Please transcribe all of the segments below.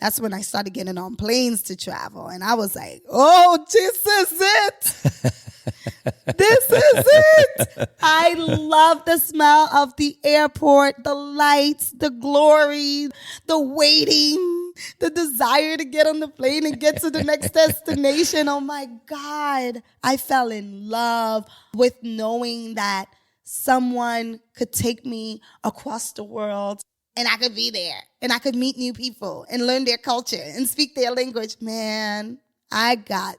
That's when I started getting on planes to travel. And I was like, oh, this is it. This is it. I love the smell of the airport, the lights, the glory, the waiting, the desire to get on the plane and get to the next destination. Oh my God. I fell in love with knowing that someone could take me across the world and I could be there and I could meet new people and learn their culture and speak their language. Man, I got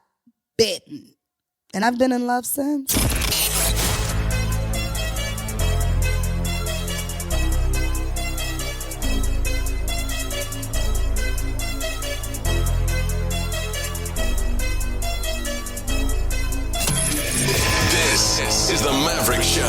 bitten. And I've been in love since. This is the Maverick Show,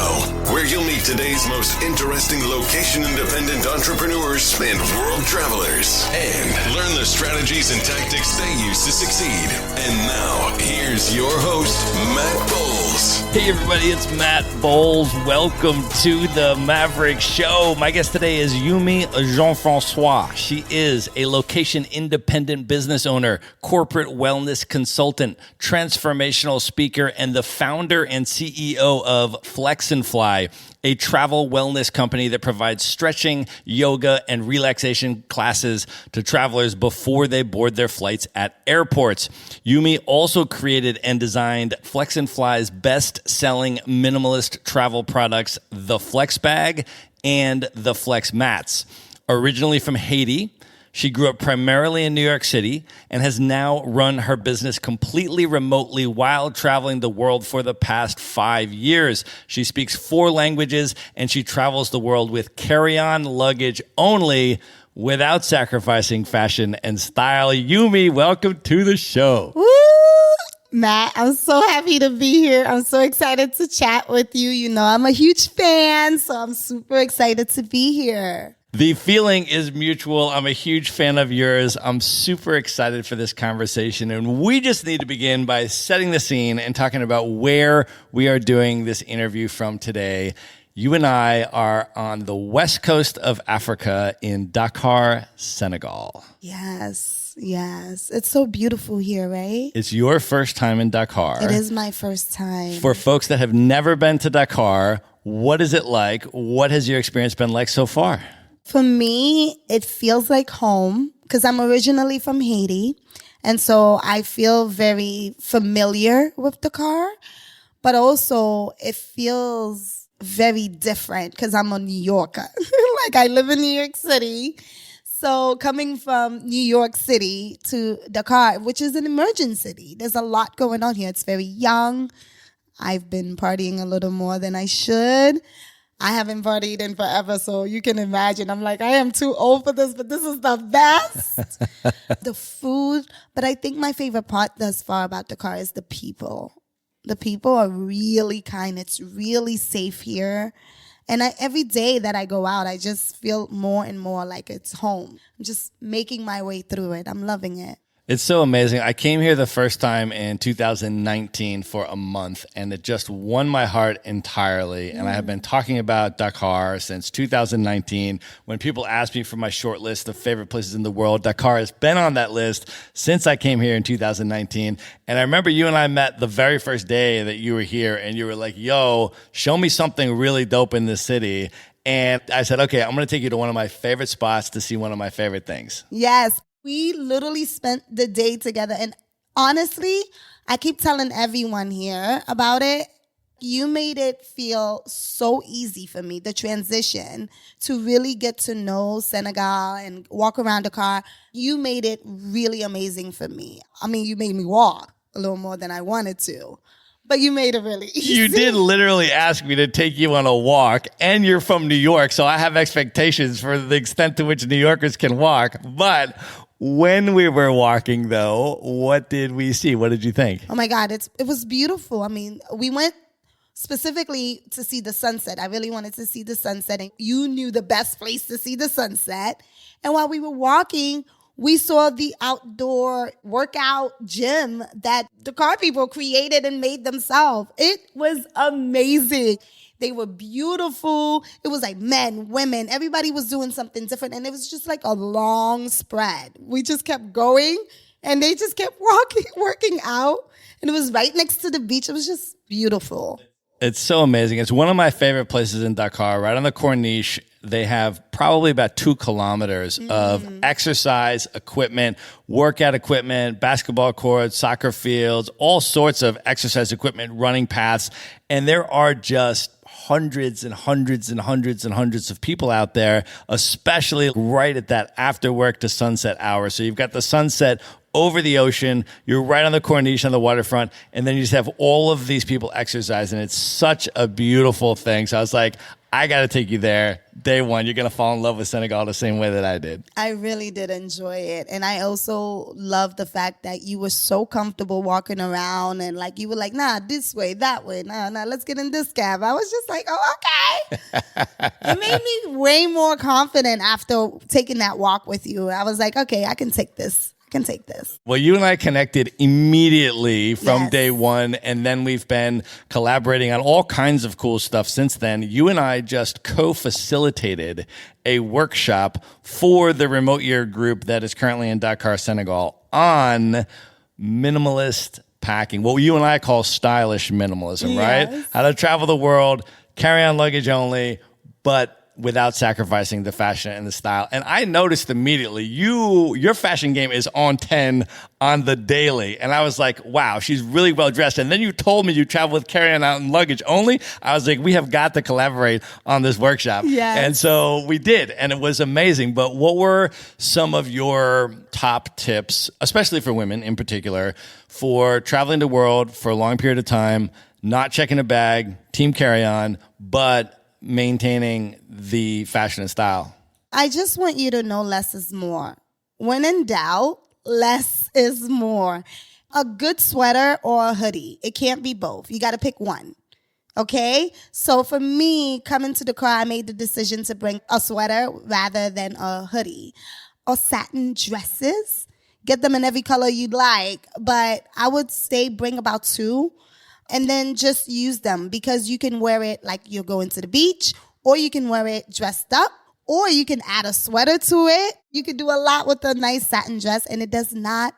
where you'll meet today's most interesting location-independent entrepreneurs and world travelers, and learn the strategies and tactics they use to succeed. And now, here's your host, Matt Bowles. Hey everybody, it's Matt Bowles. Welcome to the Maverick Show. My guest today is Yumi Jean-Francois. She is a location-independent business owner, corporate wellness consultant, transformational speaker, and the founder and CEO of Flex and Fly, a travel wellness company that provides stretching, yoga, and relaxation classes to travelers before they board their flights at airports. Yumi also created and designed Flex and Fly's best-selling minimalist travel products, the Flex Bag and the Flex Mats. Originally from Haiti, she grew up primarily in New York City and has now run her business completely remotely while traveling the world for the past 5 years. She speaks 4 languages and she travels the world with carry-on luggage only without sacrificing fashion and style. Yumi, welcome to the show. Woo! Matt, I'm so happy to be here. I'm so excited to chat with you. You know, I'm a huge fan, so I'm super excited to be here. The feeling is mutual. I'm a huge fan of yours. I'm super excited for this conversation. And we just need to begin by setting the scene and talking about where we are doing this interview from today. You and I are on the west coast of Africa in Dakar, Senegal. Yes. It's so beautiful here, right? It's your first time in Dakar. It is my first time. For folks that have never been to Dakar, what is it like? What has your experience been like so far? For me, it feels like home because I'm originally from Haiti. And so I feel very familiar with Dakar, but also it feels very different because I'm a New Yorker. Like I live in New York City. So coming from New York City to Dakar, which is an emerging city, there's a lot going on here. It's very young. I've been partying a little more than I should. I haven't partied in forever, so you can imagine. I'm like, I am too old for this, but this is the best. The food. But I think my favorite part thus far about Dakar is the people. The people are really kind. It's really safe here. And every day that I go out, I just feel more and more like it's home. I'm just making my way through it. I'm loving it. It's so amazing. I came here the first time in 2019 for a month, and it just won my heart entirely. And I have been talking about Dakar since 2019. When people ask me for my short list of favorite places in the world, Dakar has been on that list since I came here in 2019. And I remember you and I met the very first day that you were here, and you were like, yo, show me something really dope in this city. And I said, okay, I'm going to take you to one of my favorite spots to see one of my favorite things. Yes. We literally spent the day together. And honestly, I keep telling everyone here about it. You made it feel so easy for me, the transition to really get to know Senegal and walk around Dakar. You made it really amazing for me. I mean, you made me walk a little more than I wanted to. But you made it really easy. You did literally ask me to take you on a walk, and you're from New York, so I have expectations for the extent to which New Yorkers can walk. But when we were walking, though, what did we see? What did you think? Oh, my God. It was beautiful. I mean, we went specifically to see the sunset. I really wanted to see the sunset, and you knew the best place to see the sunset. And while we were walking, we saw the outdoor workout gym that Dakar people created and made themselves. It was amazing. They were beautiful. It was like men, women, everybody was doing something different. And it was just like a long spread. We just kept going and they just kept working out. And it was right next to the beach. It was just beautiful. It's so amazing. It's one of my favorite places in Dakar, right on the Corniche. They have probably about 2 kilometers of exercise equipment, workout equipment, basketball courts, soccer fields, all sorts of exercise equipment, running paths. And there are just hundreds and hundreds and hundreds and hundreds of people out there, especially right at that after work to sunset hour. So you've got the sunset over the ocean, you're right on the Corniche on the waterfront, and then you just have all of these people exercising. It's such a beautiful thing. So I was like, I got to take you there. Day one, you're going to fall in love with Senegal the same way that I did. I really did enjoy it. And I also love the fact that you were so comfortable walking around and like you were like, nah, this way, that way. Nah, let's get in this cab. I was just like, oh, okay. It made me way more confident after taking that walk with you. I was like, okay, I can take this. Well, you and I connected immediately from Yes. day one, and then we've been collaborating on all kinds of cool stuff since then. You and I just co-facilitated a workshop for the remote year group that is currently in Dakar, Senegal, on minimalist packing, what you and I call stylish minimalism, Yes. right? How to travel the world, carry on luggage only, but without sacrificing the fashion and the style. And I noticed immediately, your fashion game is on 10 on the daily. And I was like, wow, she's really well dressed. And then you told me you travel with carry-on out and luggage only. I was like, we have got to collaborate on this workshop. Yes. And so we did, and it was amazing. But what were some of your top tips, especially for women in particular, for traveling the world for a long period of time, not checking a bag, team carry-on, but maintaining the fashion and style? I just want you to know less is more. When in doubt, less is more. A good sweater or a hoodie. It can't be both. You got to pick one. Okay? So for me, coming to the car, I made the decision to bring a sweater rather than a hoodie. Or satin dresses. Get them in every color you'd like. But I would bring about 2. And then just use them because you can wear it like you're going to the beach, or you can wear it dressed up, or you can add a sweater to it. You can do a lot with a nice satin dress, and it does not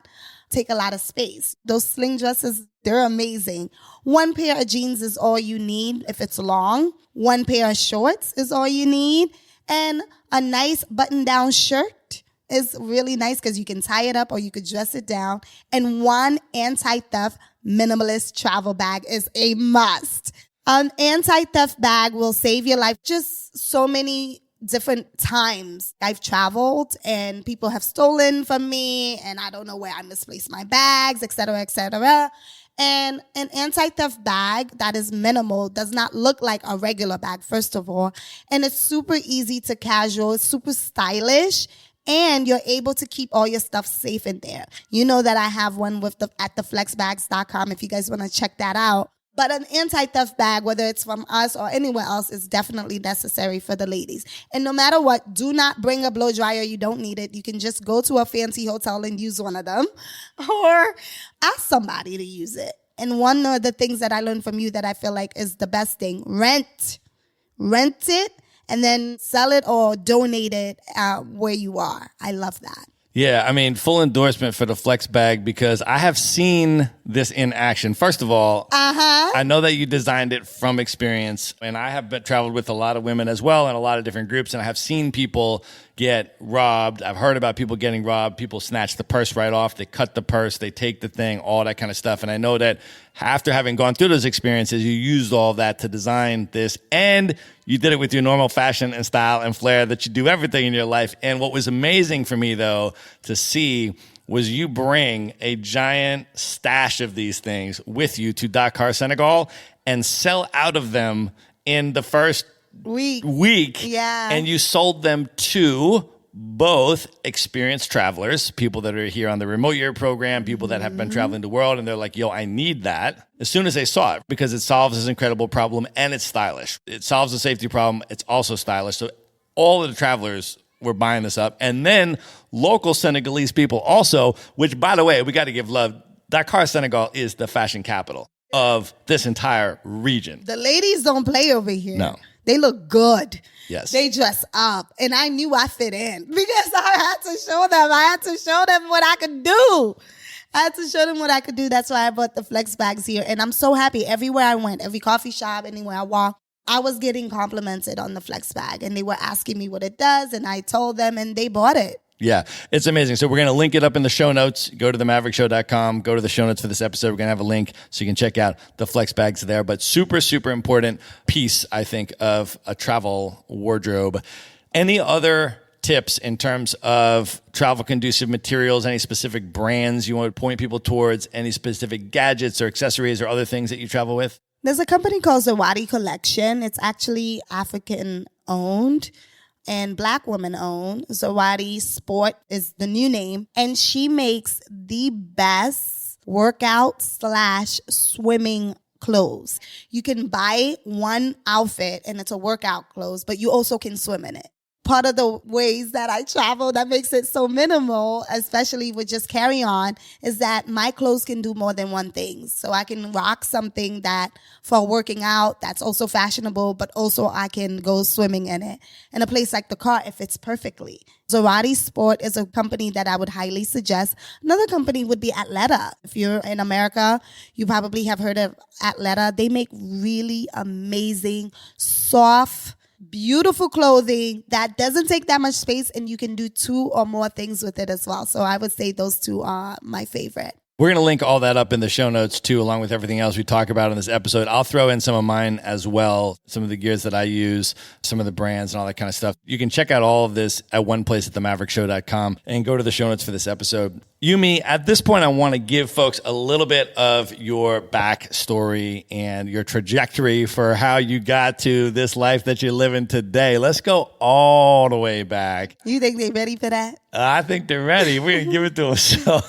take a lot of space. Those sling dresses, they're amazing. 1 pair of jeans is all you need if it's long. 1 pair of shorts is all you need. And a nice button-down shirt is really nice because you can tie it up or you could dress it down. And 1 anti-theft minimalist travel bag is a must. An anti-theft bag will save your life. Just so many different times I've traveled and people have stolen from me and I don't know where I misplaced my bags, et cetera, et cetera. And an anti-theft bag that is minimal does not look like a regular bag, first of all. And it's super easy to casual. It's super stylish. And you're able to keep all your stuff safe in there. You know that I have one at theflexbags.com if you guys want to check that out. But an anti-theft bag, whether it's from us or anywhere else, is definitely necessary for the ladies. And no matter what, do not bring a blow dryer. You don't need it. You can just go to a fancy hotel and use one of them or ask somebody to use it. And one of the things that I learned from you that I feel like is the best thing, rent it. And then sell it or donate it where you are. I love that. Yeah, I mean, full endorsement for the flex bag because I have seen this in action. First of all, I know that you designed it from experience, and I have traveled with a lot of women as well in a lot of different groups, and I have seen people get robbed. I've heard about people getting robbed. People snatch the purse right off. They cut the purse. They take the thing, all that kind of stuff. And I know that after having gone through those experiences, you used all of that to design this, and you did it with your normal fashion and style and flair that you do everything in your life. And what was amazing for me, though, to see was you bring a giant stash of these things with you to Dakar, Senegal, and sell out of them in the first week. Yeah. And you sold them to both experienced travelers, people that are here on the remote year program, people that have been traveling the world, and they're like, yo, I need that. As soon as they saw it, because it solves this incredible problem and it's stylish. It solves a safety problem. It's also stylish. So all of the travelers were buying this up. And then local Senegalese people also, which, by the way, we got to give love. Dakar, Senegal is the fashion capital. of this entire region. The ladies don't play over here. No. They look good. Yes. They dress up. And I knew I fit in because I had to show them. I had to show them what I could do. I had to show them what I could do. That's why I bought the flex bags here. And I'm so happy. Everywhere I went, every coffee shop, anywhere I walked, I was getting complimented on the flex bag. And they were asking me what it does. And I told them and they bought it. Yeah, it's amazing. So we're going to link it up in the show notes. Go to themaverickshow.com. Go to the show notes for this episode. We're going to have a link so you can check out the flex bags there. But super, super important piece, I think, of a travel wardrobe. Any other tips in terms of travel conducive materials, any specific brands you want to point people towards, any specific gadgets or accessories or other things that you travel with? There's a company called Zawadi Collection. It's actually African owned and Black woman owned. Zawadi Sport is the new name. And she makes the best workout / swimming clothes. You can buy one outfit and it's a workout clothes, but you also can swim in it. Part of the ways that I travel that makes it so minimal, especially with just carry on, is that my clothes can do more than one thing. So I can rock something that for working out that's also fashionable, but also I can go swimming in it. In a place like Dakar, it fits perfectly. Zawadi Sport is a company that I would highly suggest. Another company would be Athleta. If you're in America, you probably have heard of Athleta. They make really amazing, soft, beautiful clothing that doesn't take that much space, and you can do 2 or more things with it as well. So I would say those 2 are my favorite. We're going to link all that up in the show notes too, along with everything else we talk about in this episode. I'll throw in some of mine as well, some of the gears that I use, some of the brands and all that kind of stuff. You can check out all of this at one place at themaverickshow.com and go to the show notes for this episode. Yumi, at this point, I want to give folks a little bit of your backstory and your trajectory for how you got to this life that you're living today. Let's go all the way back. You think they're ready for that? I think they're ready. We're going to give it to them. So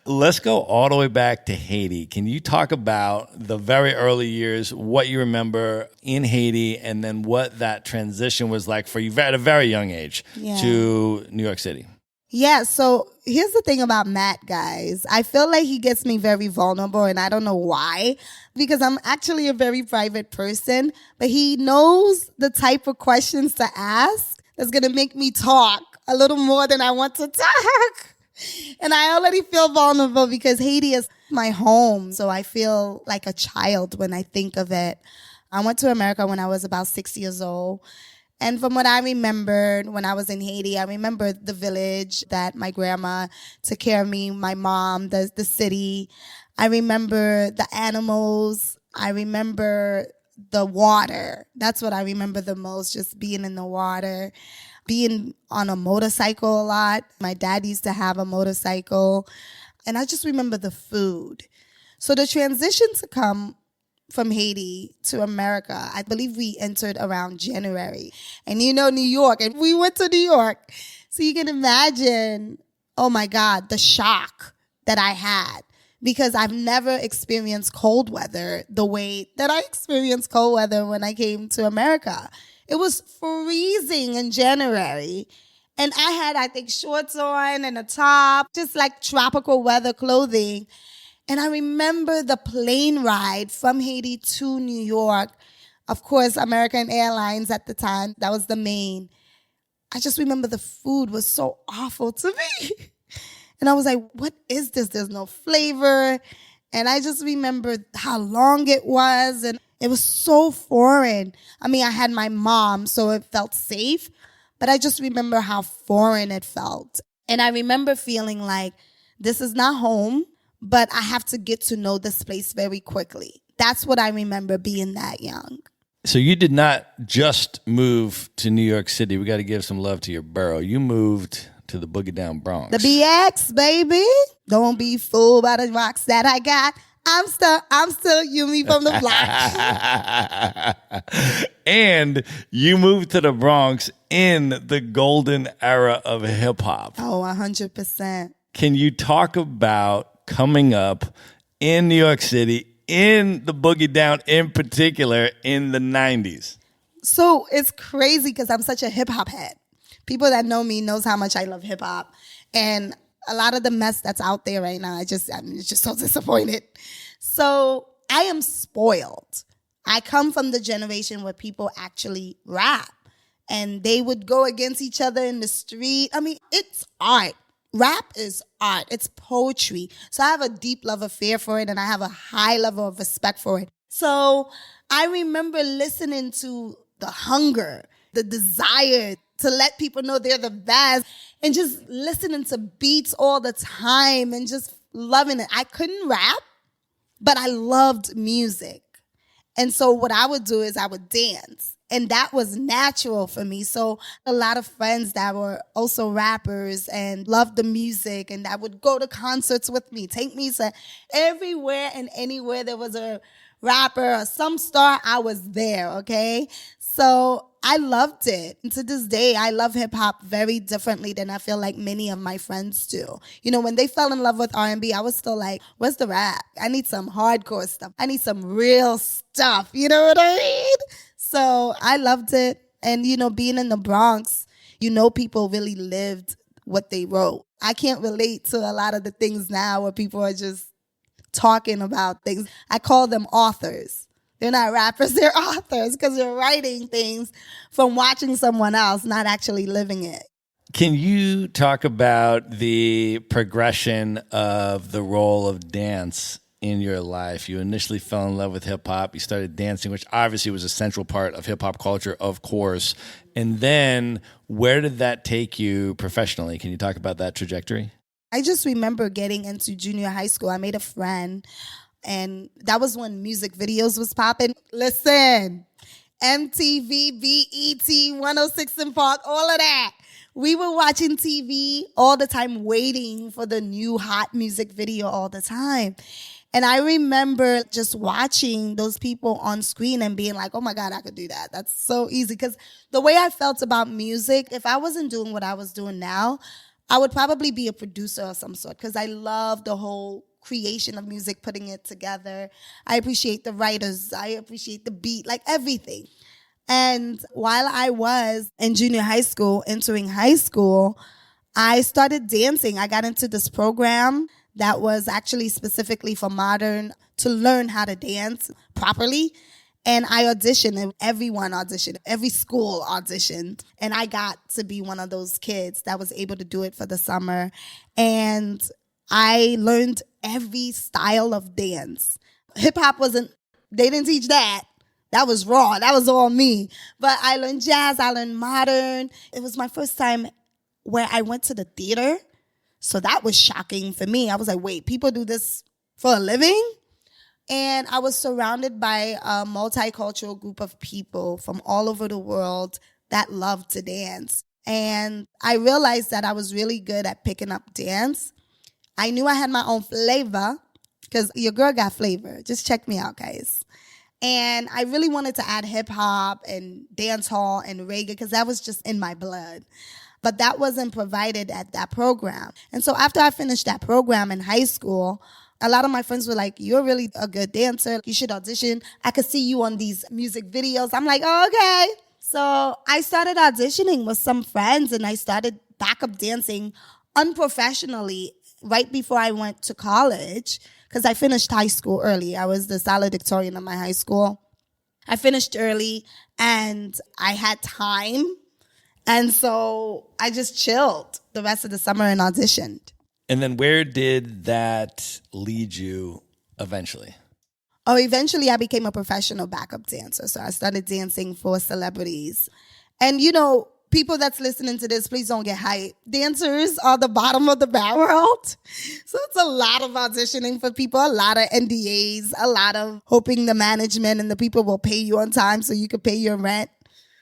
let's go all the way back to Haiti. Can you talk about the very early years, what you remember in Haiti, and then what that transition was like for you at a very young age to New York City? Yeah, so here's the thing about Matt, guys. I feel like he gets me very vulnerable, and I don't know why, because I'm actually a very private person, but he knows the type of questions to ask that's going to make me talk a little more than I want to talk. And I already feel vulnerable because Haiti is my home, so I feel like a child when I think of it. I went to America when I was about 6 years old. And from what I remembered when I was in Haiti, I remember the village that my grandma took care of me, my mom, the city. I remember the animals. I remember the water. That's what I remember the most, just being in the water, being on a motorcycle a lot. My dad used to have a motorcycle. And I just remember the food. So the transition to come from Haiti to America, I believe we entered around January. And you know New York, and we went to New York. So you can imagine, oh my God, the shock that I had. Because I've never experienced cold weather the way that I experienced cold weather when I came to America. It was freezing in January. And I had, I think, shorts on and a top, just like tropical weather clothing. And I remember the plane ride from Haiti to New York. Of course, American Airlines at the time, that was the main. I just remember the food was so awful to me. And I was like, what is this? There's no flavor. And I just remember how long it was. And it was so foreign. I mean, I had my mom, so it felt safe. But I just remember how foreign it felt. And I remember feeling like this is not home, but I have to get to know this place very quickly. That's what I remember being that young. So you did not just move to New York City. We got to give some love to your borough. You moved to the Boogie Down Bronx. The BX, baby. Don't be fooled by the rocks that I got. I'm still Yumi from the block. And you moved to the Bronx in the golden era of hip hop. Oh, 100%. Can you talk about coming up in New York City, in the Boogie Down in particular, in the 90s? So it's crazy because I'm such a hip hop head. People that know me knows how much I love hip hop. And a lot of the mess that's out there right now, I'm just so disappointed. So I am spoiled. I come from the generation where people actually rap and they would go against each other in the street. I mean, it's art. Rap is art. It's poetry. So I have a deep love affair for it and I have a high level of respect for it. So I remember listening to the hunger, the desire to let people know they're the best and just listening to beats all the time and just loving it. I couldn't rap, but I loved music. And so what I would do is I would dance. And that was natural for me. So a lot of friends that were also rappers and loved the music and that would go to concerts with me, take me to everywhere and anywhere there was a rapper or some star, I was there, okay? So I loved it. And to this day, I love hip hop very differently than I feel like many of my friends do. You know, when they fell in love with R&B, I was still like, where's the rap? I need some hardcore stuff. I need some real stuff. You know what I mean? So I loved it. And, you know, being in the Bronx, you know, people really lived what they wrote. I can't relate to a lot of the things now where people are just talking about things. I call them authors. They're not rappers, they're authors because they're writing things from watching someone else, not actually living it. Can you talk about the progression of the role of dance in your life? You initially fell in love with hip hop. You started dancing, which obviously was a central part of hip hop culture, of course. And then where did that take you professionally? Can you talk about that trajectory? I just remember getting into junior high school. I made a friend, and that was when music videos was popping. Listen, MTV, BET, 106 in Park, all of that. We were watching TV all the time, waiting for the new hot music video all the time. And I remember just watching those people on screen and being like, oh my God, I could do that. That's so easy. Because the way I felt about music, if I wasn't doing what I was doing now, I would probably be a producer of some sort because I love the whole creation of music, putting it together. I appreciate the writers. I appreciate the beat, like everything. And while I was in junior high school, entering high school, I started dancing. I got into this program that was actually specifically for modern to learn how to dance properly. And I auditioned, and everyone auditioned, every school auditioned. And I got to be one of those kids that was able to do it for the summer. And I learned every style of dance. Hip hop they didn't teach that. That was raw. That was all me. But I learned jazz, I learned modern. It was my first time where I went to the theater. So that was shocking for me. I was like, wait, people do this for a living? And I was surrounded by a multicultural group of people from all over the world that loved to dance. And I realized that I was really good at picking up dance. I knew I had my own flavor because your girl got flavor. Just check me out, guys. And I really wanted to add hip hop and dance hall and reggae because that was just in my blood. But that wasn't provided at that program. And so after I finished that program in high school, a lot of my friends were like, you're really a good dancer. You should audition. I could see you on these music videos. I'm like, oh, okay. So I started auditioning with some friends and I started backup dancing unprofessionally right before I went to college because I finished high school early. I was the valedictorian of my high school. I finished early and I had time. And so I just chilled the rest of the summer and auditioned. And then where did that lead you eventually? Oh, eventually I became a professional backup dancer. So I started dancing for celebrities. And, you know, people that's listening to this, please don't get hyped. Dancers are the bottom of the barrel. So it's a lot of auditioning for people, a lot of NDAs, a lot of hoping the management and the people will pay you on time so you could pay your rent.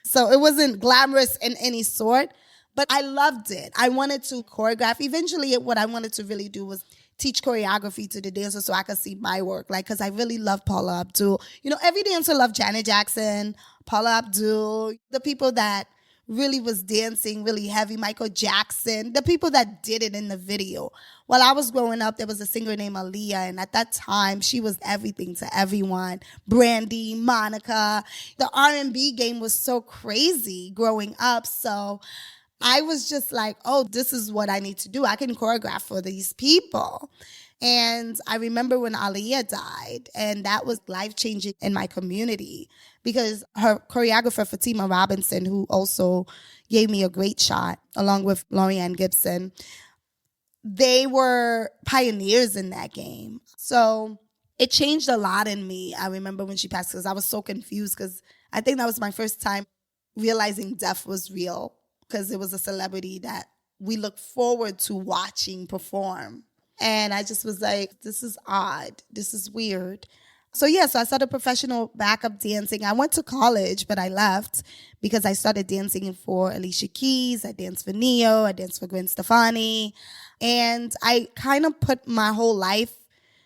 So it wasn't glamorous in any sort. But I loved it. I wanted to choreograph. Eventually, what I wanted to really do was teach choreography to the dancers so I could see my work. Like, because I really love Paula Abdul. You know, every dancer loved Janet Jackson, Paula Abdul, the people that really was dancing really heavy, Michael Jackson, the people that did it in the video. While I was growing up, there was a singer named Aaliyah, and at that time, she was everything to everyone. Brandy, Monica. The R&B game was so crazy growing up, so I was just like, oh, this is what I need to do. I can choreograph for these people. And I remember when Aliyah died, and that was life-changing in my community because her choreographer, Fatima Robinson, who also gave me a great shot, along with Lorianne Gibson, they were pioneers in that game. So it changed a lot in me. I remember when she passed because I was so confused because I think that was my first time realizing death was real because it was a celebrity that we look forward to watching perform. And I just was like, this is odd. This is weird. So I started professional backup dancing. I went to college, but I left because I started dancing for Alicia Keys. I danced for Neo. I danced for Gwen Stefani. And I kind of put my whole life,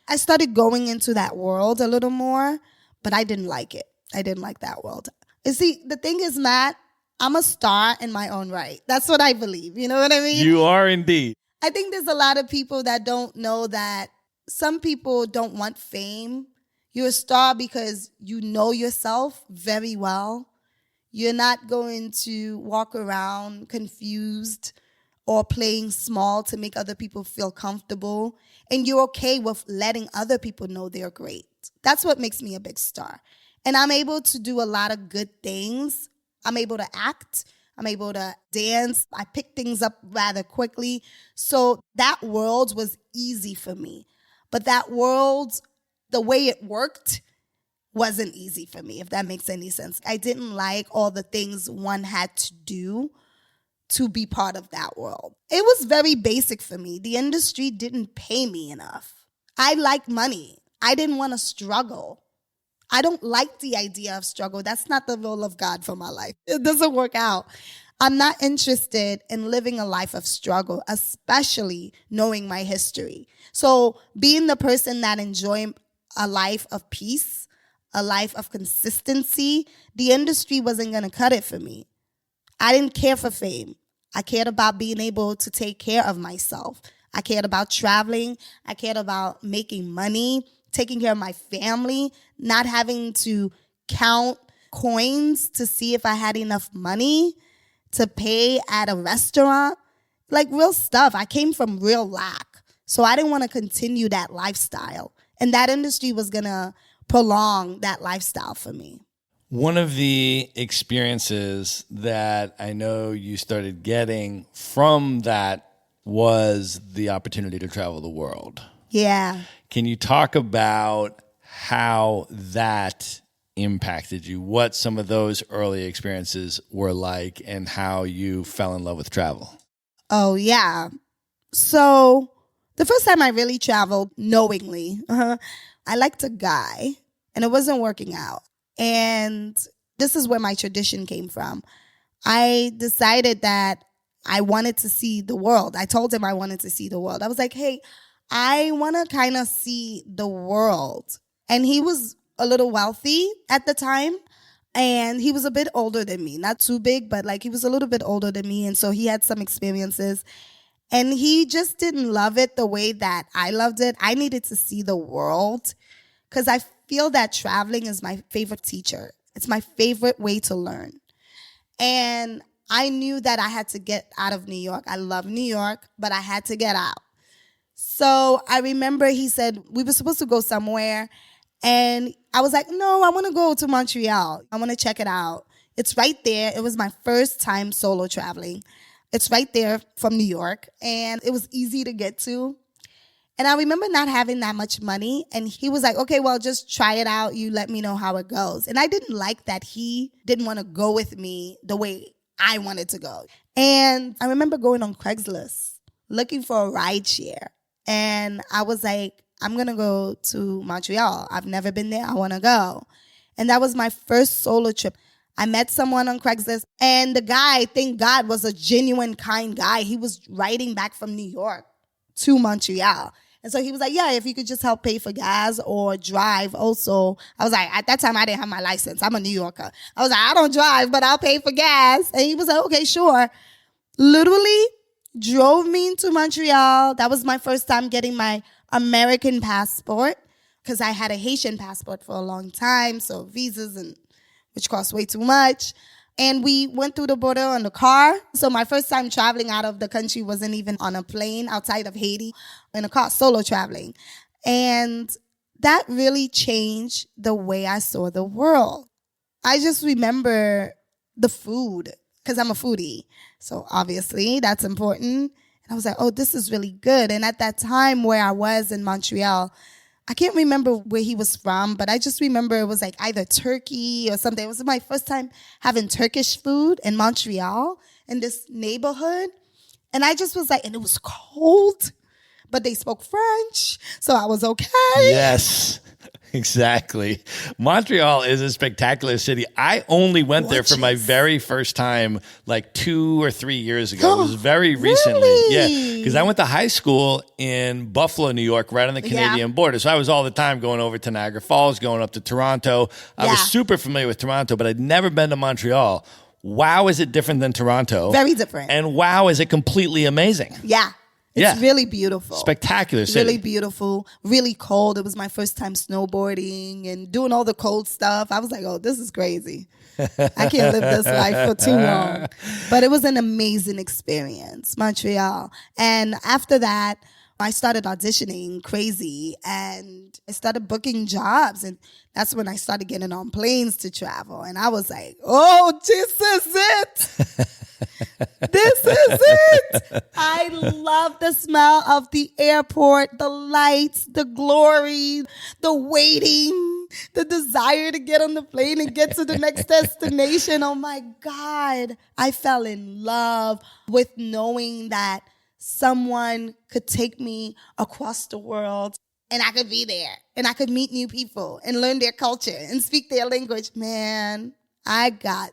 I started going into that world a little more, but I didn't like it. I didn't like that world. You see, the thing is, Matt, I'm a star in my own right. That's what I believe. You know what I mean? You are indeed. I think there's a lot of people that don't know that some people don't want fame. You're a star because you know yourself very well. You're not going to walk around confused or playing small to make other people feel comfortable. And you're okay with letting other people know they're great. That's what makes me a big star. And I'm able to do a lot of good things. I'm able to act. I'm able to dance. I pick things up rather quickly. So that world was easy for me. But that world, the way it worked, wasn't easy for me, if that makes any sense. I didn't like all the things one had to do to be part of that world. It was very basic for me. The industry didn't pay me enough. I like money. I didn't want to struggle. I don't like the idea of struggle. That's not the will of God for my life. It doesn't work out. I'm not interested in living a life of struggle, especially knowing my history. So being the person that enjoys a life of peace, a life of consistency, the industry wasn't going to cut it for me. I didn't care for fame. I cared about being able to take care of myself. I cared about traveling. I cared about making money, taking care of my family, not having to count coins to see if I had enough money to pay at a restaurant. Like real stuff. I came from real lack. So I didn't want to continue that lifestyle. And that industry was going to prolong that lifestyle for me. One of the experiences that I know you started getting from that was the opportunity to travel the world. Yeah. Can you talk about how that impacted you, what some of those early experiences were like, and how you fell in love with travel? Oh, yeah. So the first time I really traveled knowingly, I liked a guy, and it wasn't working out. And this is where my tradition came from. I decided that I wanted to see the world. I told him I wanted to see the world. I was like, hey, I want to kind of see the world. And he was a little wealthy at the time. And he was a bit older than me. Not too big, but like he was a little bit older than me. And so he had some experiences. And he just didn't love it the way that I loved it. I needed to see the world because I feel that traveling is my favorite teacher. It's my favorite way to learn. And I knew that I had to get out of New York. I love New York, but I had to get out. So I remember he said we were supposed to go somewhere. And I was like, no, I want to go to Montreal. I want to check it out. It's right there. It was my first time solo traveling. It's right there from New York. And it was easy to get to. And I remember not having that much money. And he was like, okay, well, just try it out. You let me know how it goes. And I didn't like that he didn't want to go with me the way I wanted to go. And I remember going on Craigslist, looking for a ride share. And I was like, I'm going to go to Montreal. I've never been there. I want to go. And that was my first solo trip. I met someone on Craigslist. And the guy, thank God, was a genuine, kind guy. He was riding back from New York to Montreal. And so he was like, yeah, if you could just help pay for gas or drive also. I was like, at that time, I didn't have my license. I'm a New Yorker. I was like, I don't drive, but I'll pay for gas. And he was like, okay, sure. Literally drove me to Montreal. That was my first time getting my American passport because I had a Haitian passport for a long time. So visas, and which cost way too much. And we went through the border on the car. So my first time traveling out of the country wasn't even on a plane outside of Haiti, in a car, solo traveling. And that really changed the way I saw the world. I just remember the food, because I'm a foodie. So obviously that's important. And I was like, oh, this is really good. And at that time where I was in Montreal, I can't remember where he was from, but I just remember it was like either Turkey or something. It was my first time having Turkish food in Montreal in this neighborhood. And I just was like, and it was cold, but they spoke French, so I was okay. Yes, exactly. Montreal is a spectacular city. I only went there for my very first time like 2 or 3 years ago. It was very recently. Really? Yeah, because I went to high school in Buffalo, New York, right on the Canadian border. So I was all the time going over to Niagara Falls, going up to Toronto. I was super familiar with Toronto, but I'd never been to Montreal. Wow, is it different than Toronto? Very different. And wow, is it completely amazing? Yeah. It's really beautiful. Spectacular city. Really beautiful. Really cold. It was my first time snowboarding and doing all the cold stuff. I was like, oh, this is crazy. I can't live this life for too long. But it was an amazing experience, Montreal. And after that, I started auditioning crazy and I started booking jobs. And that's when I started getting on planes to travel. And I was like, oh, this is it. This is it. I love the smell of the airport, the lights, the glory, the waiting, the desire to get on the plane and get to the next destination. Oh my God. I fell in love with knowing that someone could take me across the world and I could be there and I could meet new people and learn their culture and speak their language. Man, I got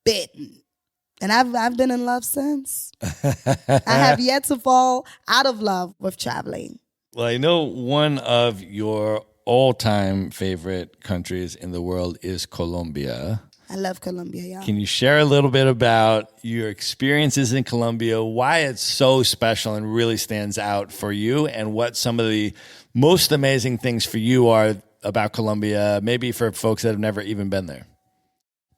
bitten. And I've been in love since. I have yet to fall out of love with traveling. Well, I know one of your all-time favorite countries in the world is Colombia. I love Colombia, yeah. Can you share a little bit about your experiences in Colombia, why it's so special and really stands out for you, and what some of the most amazing things for you are about Colombia, maybe for folks that have never even been there?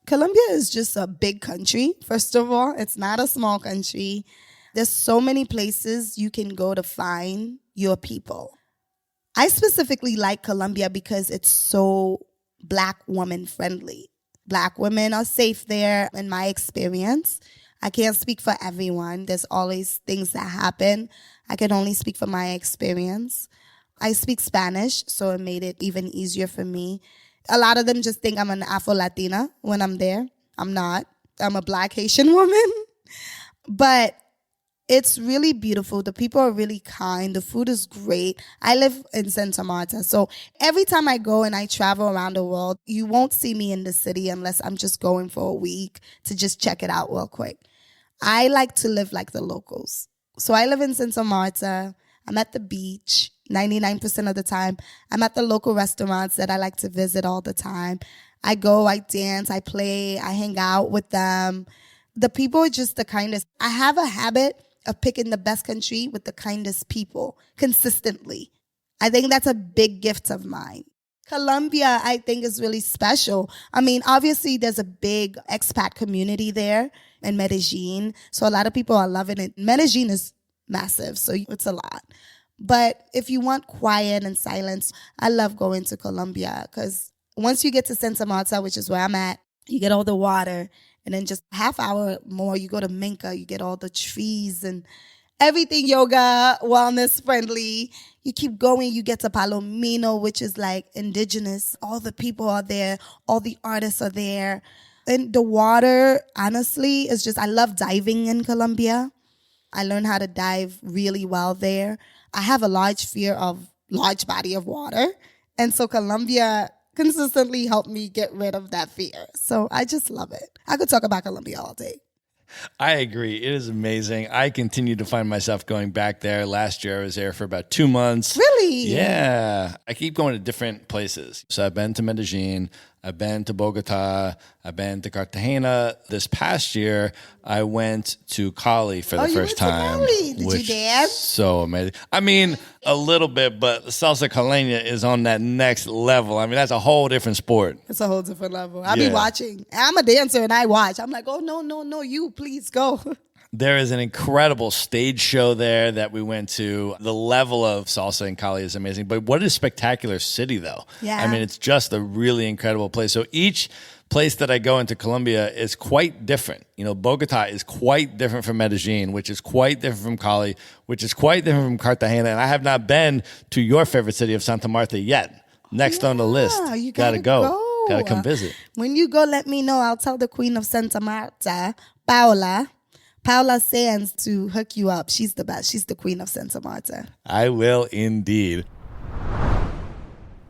Colombia is just a big country, first of all. It's not a small country. There's so many places you can go to find your people. I specifically like Colombia because it's so Black woman friendly. Black women are safe there, in my experience. I can't speak for everyone. There's always things that happen. I can only speak for my experience. I speak Spanish, so it made it even easier for me. A lot of them just think I'm an Afro-Latina when I'm there. I'm not. I'm a Black Haitian woman. But it's really beautiful. The people are really kind. The food is great. I live in Santa Marta. So every time I go and I travel around the world, you won't see me in the city unless I'm just going for a week to just check it out real quick. I like to live like the locals. So I live in Santa Marta. I'm at the beach 99% of the time. I'm at the local restaurants that I like to visit all the time. I go, I dance, I play, I hang out with them. The people are just the kindest. I have a habit of picking the best country with the kindest people consistently. I think that's a big gift of mine. Colombia, I think, is really special. I mean, obviously, there's a big expat community there in Medellin, so a lot of people are loving it. Medellin is massive, so it's a lot. But if you want quiet and silence, I love going to Colombia because once you get to Santa Marta, which is where I'm at, you get all the water. And then just half hour more, you go to Minca, you get all the trees and everything yoga, wellness friendly. You keep going, you get to Palomino, which is like indigenous. All the people are there. All the artists are there. And the water, honestly, is just, I love diving in Colombia. I learned how to dive really well there. I have a large fear of large body of water. And so Colombia consistently helped me get rid of that fear. So I just love it. I could talk about Colombia all day. I agree. It is amazing. I continue to find myself going back there. Last year, I was there for about 2 months. Really? Yeah. I keep going to different places. So I've been to Medellin. I've been to Bogota. I've been to Cartagena. This past year, I went to Cali for the first time. Did you dance? So amazing. I mean, a little bit, but salsa caleña is on that next level. I mean, that's a whole different sport. It's a whole different level. I be watching. I'm a dancer and I watch. I'm like, oh, no, you, please go. There is an incredible stage show there that we went to. The level of salsa in Cali is amazing. But what a spectacular city, though. Yeah. I mean, it's just a really incredible place. So each place that I go into Colombia is quite different. You know, Bogota is quite different from Medellin, which is quite different from Cali, which is quite different from Cartagena. And I have not been to your favorite city of Santa Marta yet. Next on the list. You gotta go. Gotta come visit. When you go, let me know. I'll tell the queen of Santa Marta, Paula Sands, to hook you up. She's the best. She's the queen of Santa Marta. I will indeed.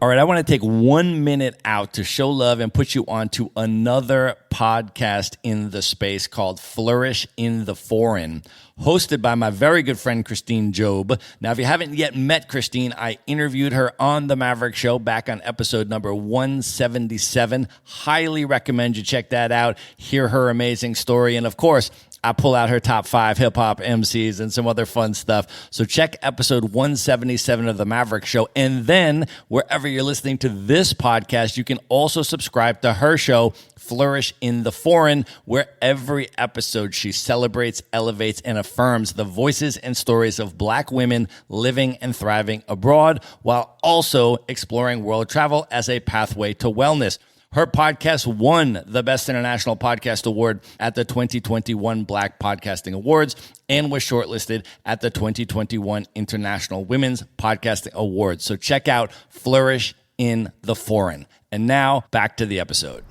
All right, I want to take 1 minute out to show love and put you on to another podcast in the space called Flourish in the Foreign, hosted by my very good friend, Christine Job. Now, if you haven't yet met Christine, I interviewed her on The Maverick Show back on episode number 177. Highly recommend you check that out, hear her amazing story, and of course, I pull out her top 5 hip-hop MCs and some other fun stuff. So check episode 177 of The Maverick Show. And then wherever you're listening to this podcast, you can also subscribe to her show, Flourish in the Foreign, where every episode she celebrates, elevates, and affirms the voices and stories of Black women living and thriving abroad, while also exploring world travel as a pathway to wellness. Her podcast won the Best International Podcast Award at the 2021 Black Podcasting Awards and was shortlisted at the 2021 International Women's Podcasting Awards. So check out Flourish in the Foreign. And now back to the episode.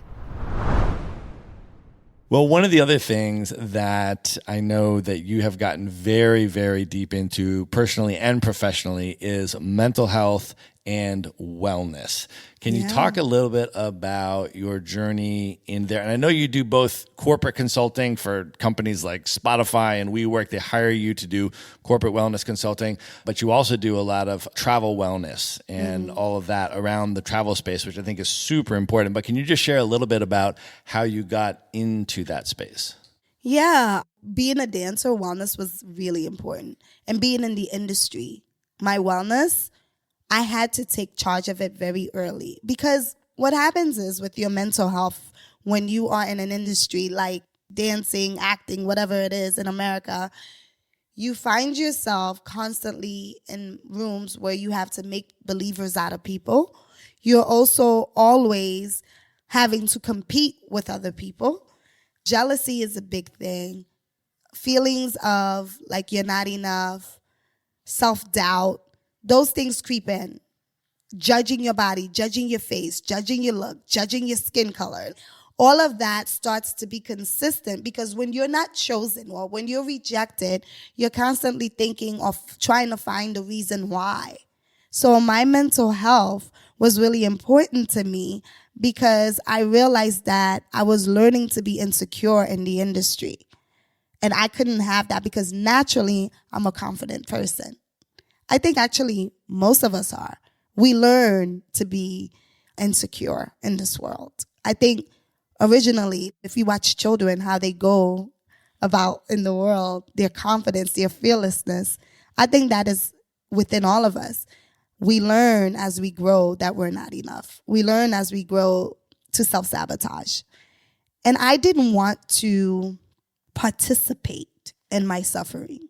Well, one of the other things that I know that you have gotten very, very deep into personally and professionally is mental health and wellness. Can you talk a little bit about your journey in there? And I know you do both corporate consulting for companies like Spotify and WeWork. They hire you to do corporate wellness consulting, but you also do a lot of travel wellness and all of that around the travel space, which I think is super important. But can you just share a little bit about how you got into that space? Yeah, being a dancer, wellness was really important. And being in the industry, my wellness, I had to take charge of it very early, because what happens is with your mental health, when you are in an industry like dancing, acting, whatever it is in America, you find yourself constantly in rooms where you have to make believers out of people. You're also always having to compete with other people. Jealousy is a big thing. Feelings of like you're not enough, self-doubt. Those things creep in. Judging your body, judging your face, judging your look, judging your skin color. All of that starts to be consistent, because when you're not chosen or when you're rejected, you're constantly thinking of trying to find a reason why. So my mental health was really important to me, because I realized that I was learning to be insecure in the industry. And I couldn't have that, because naturally I'm a confident person. I think actually most of us are. We learn to be insecure in this world. I think originally, if you watch children, how they go about in the world, their confidence, their fearlessness, I think that is within all of us. We learn as we grow that we're not enough. We learn as we grow to self-sabotage. And I didn't want to participate in my suffering.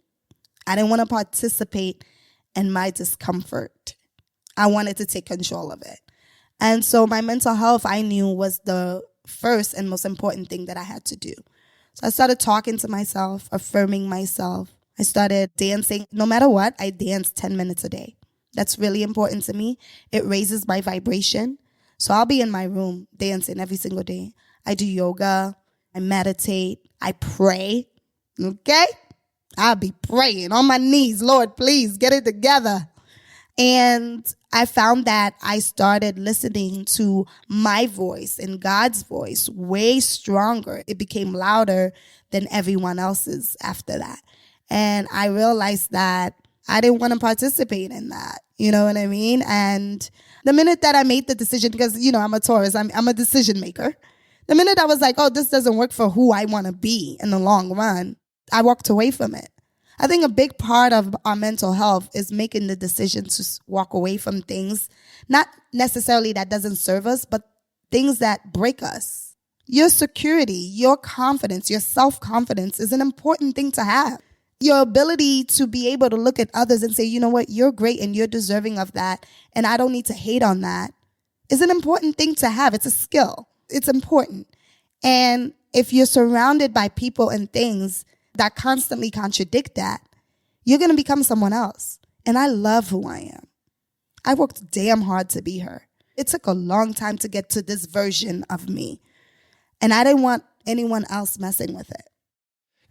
I didn't want to participate and my discomfort. I wanted to take control of it. And so my mental health, I knew, was the first and most important thing that I had to do. So I started talking to myself, affirming myself. I started dancing. No matter what, I dance 10 minutes a day. That's really important to me. It raises my vibration. So I'll be in my room dancing every single day. I do yoga. I meditate. I pray. Okay? I'll be praying on my knees. Lord, please get it together. And I found that I started listening to my voice and God's voice way stronger. It became louder than everyone else's after that. And I realized that I didn't want to participate in that. You know what I mean? And the minute that I made the decision, because, I'm a Taurus, I'm a decision maker. The minute I was like, oh, this doesn't work for who I want to be in the long run, I walked away from it. I think a big part of our mental health is making the decision to walk away from things, not necessarily that doesn't serve us, but things that break us. Your security, your confidence, your self-confidence is an important thing to have. Your ability to be able to look at others and say, you know what, you're great and you're deserving of that, and I don't need to hate on that, is an important thing to have. It's a skill. It's important. And if you're surrounded by people and things that constantly contradict that, you're going to become someone else. And I love who I am. I worked damn hard to be her. It took a long time to get to this version of me. And I didn't want anyone else messing with it.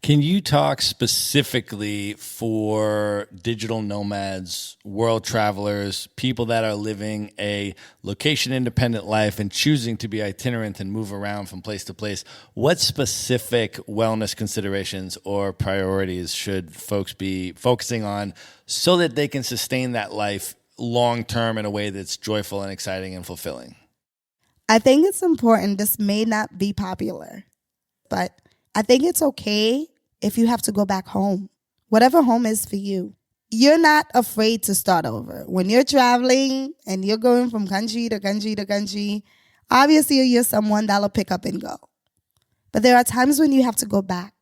Can you talk specifically for digital nomads, world travelers, people that are living a location-independent life and choosing to be itinerant and move around from place to place? What specific wellness considerations or priorities should folks be focusing on so that they can sustain that life long-term in a way that's joyful and exciting and fulfilling? I think it's important. This may not be popular, but I think it's okay if you have to go back home, whatever home is for you. You're not afraid to start over. When you're traveling and you're going from country to country to country, obviously you're someone that'll pick up and go. But there are times when you have to go back.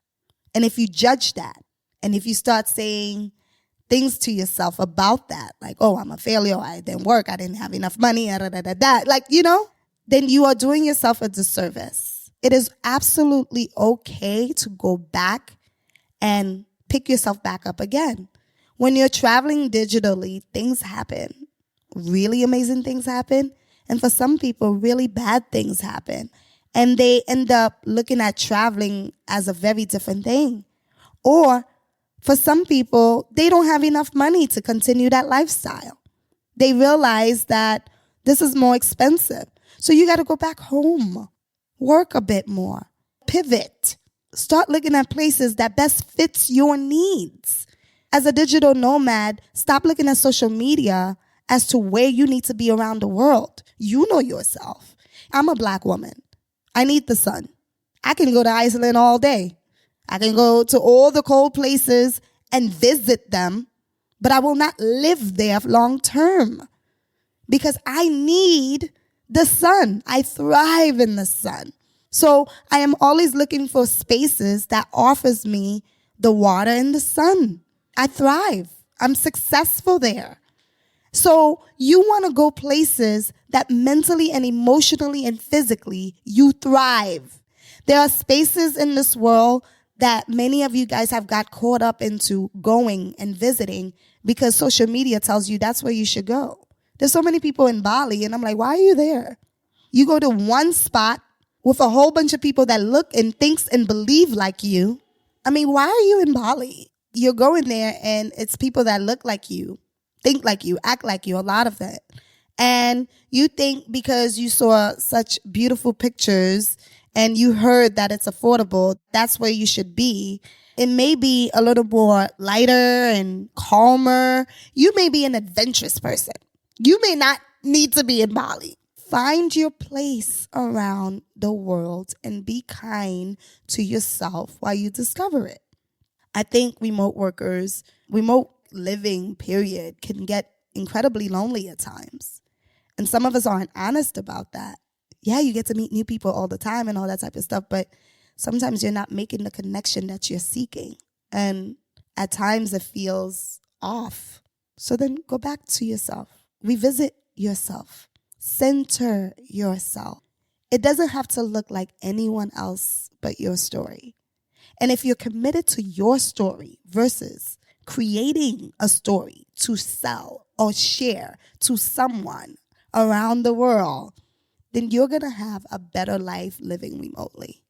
And if you judge that, and if you start saying things to yourself about that, like, oh, I'm a failure, I didn't work, I didn't have enough money, then you are doing yourself a disservice. It is absolutely okay to go back and pick yourself back up again. When you're traveling digitally, things happen. Really amazing things happen. And for some people, really bad things happen. And they end up looking at traveling as a very different thing. Or for some people, they don't have enough money to continue that lifestyle. They realize that this is more expensive. So you got to go back home. Work a bit more. Pivot. Start looking at places that best fits your needs. As a digital nomad, stop looking at social media as to where you need to be around the world. You know yourself. I'm a Black woman. I need the sun. I can go to Iceland all day. I can go to all the cold places and visit them, but I will not live there long term because I need the sun. I thrive in the sun. So I am always looking for spaces that offers me the water and the sun. I thrive. I'm successful there. So you want to go places that mentally and emotionally and physically you thrive. There are spaces in this world that many of you guys have got caught up into going and visiting because social media tells you that's where you should go. There's so many people in Bali, and I'm like, why are you there? You go to one spot with a whole bunch of people that look and thinks and believe like you. I mean, why are you in Bali? You're going there and it's people that look like you, think like you, act like you, a lot of that. And you think because you saw such beautiful pictures and you heard that it's affordable, that's where you should be. It may be a little more lighter and calmer. You may be an adventurous person. You may not need to be in Bali. Find your place around the world and be kind to yourself while you discover it. I think remote workers, remote living, period, can get incredibly lonely at times. And some of us aren't honest about that. Yeah, you get to meet new people all the time and all that type of stuff, but sometimes you're not making the connection that you're seeking. And at times it feels off. So then go back to yourself. Revisit yourself. Center yourself. It doesn't have to look like anyone else but your story. And if you're committed to your story versus creating a story to sell or share to someone around the world, then you're going to have a better life living remotely.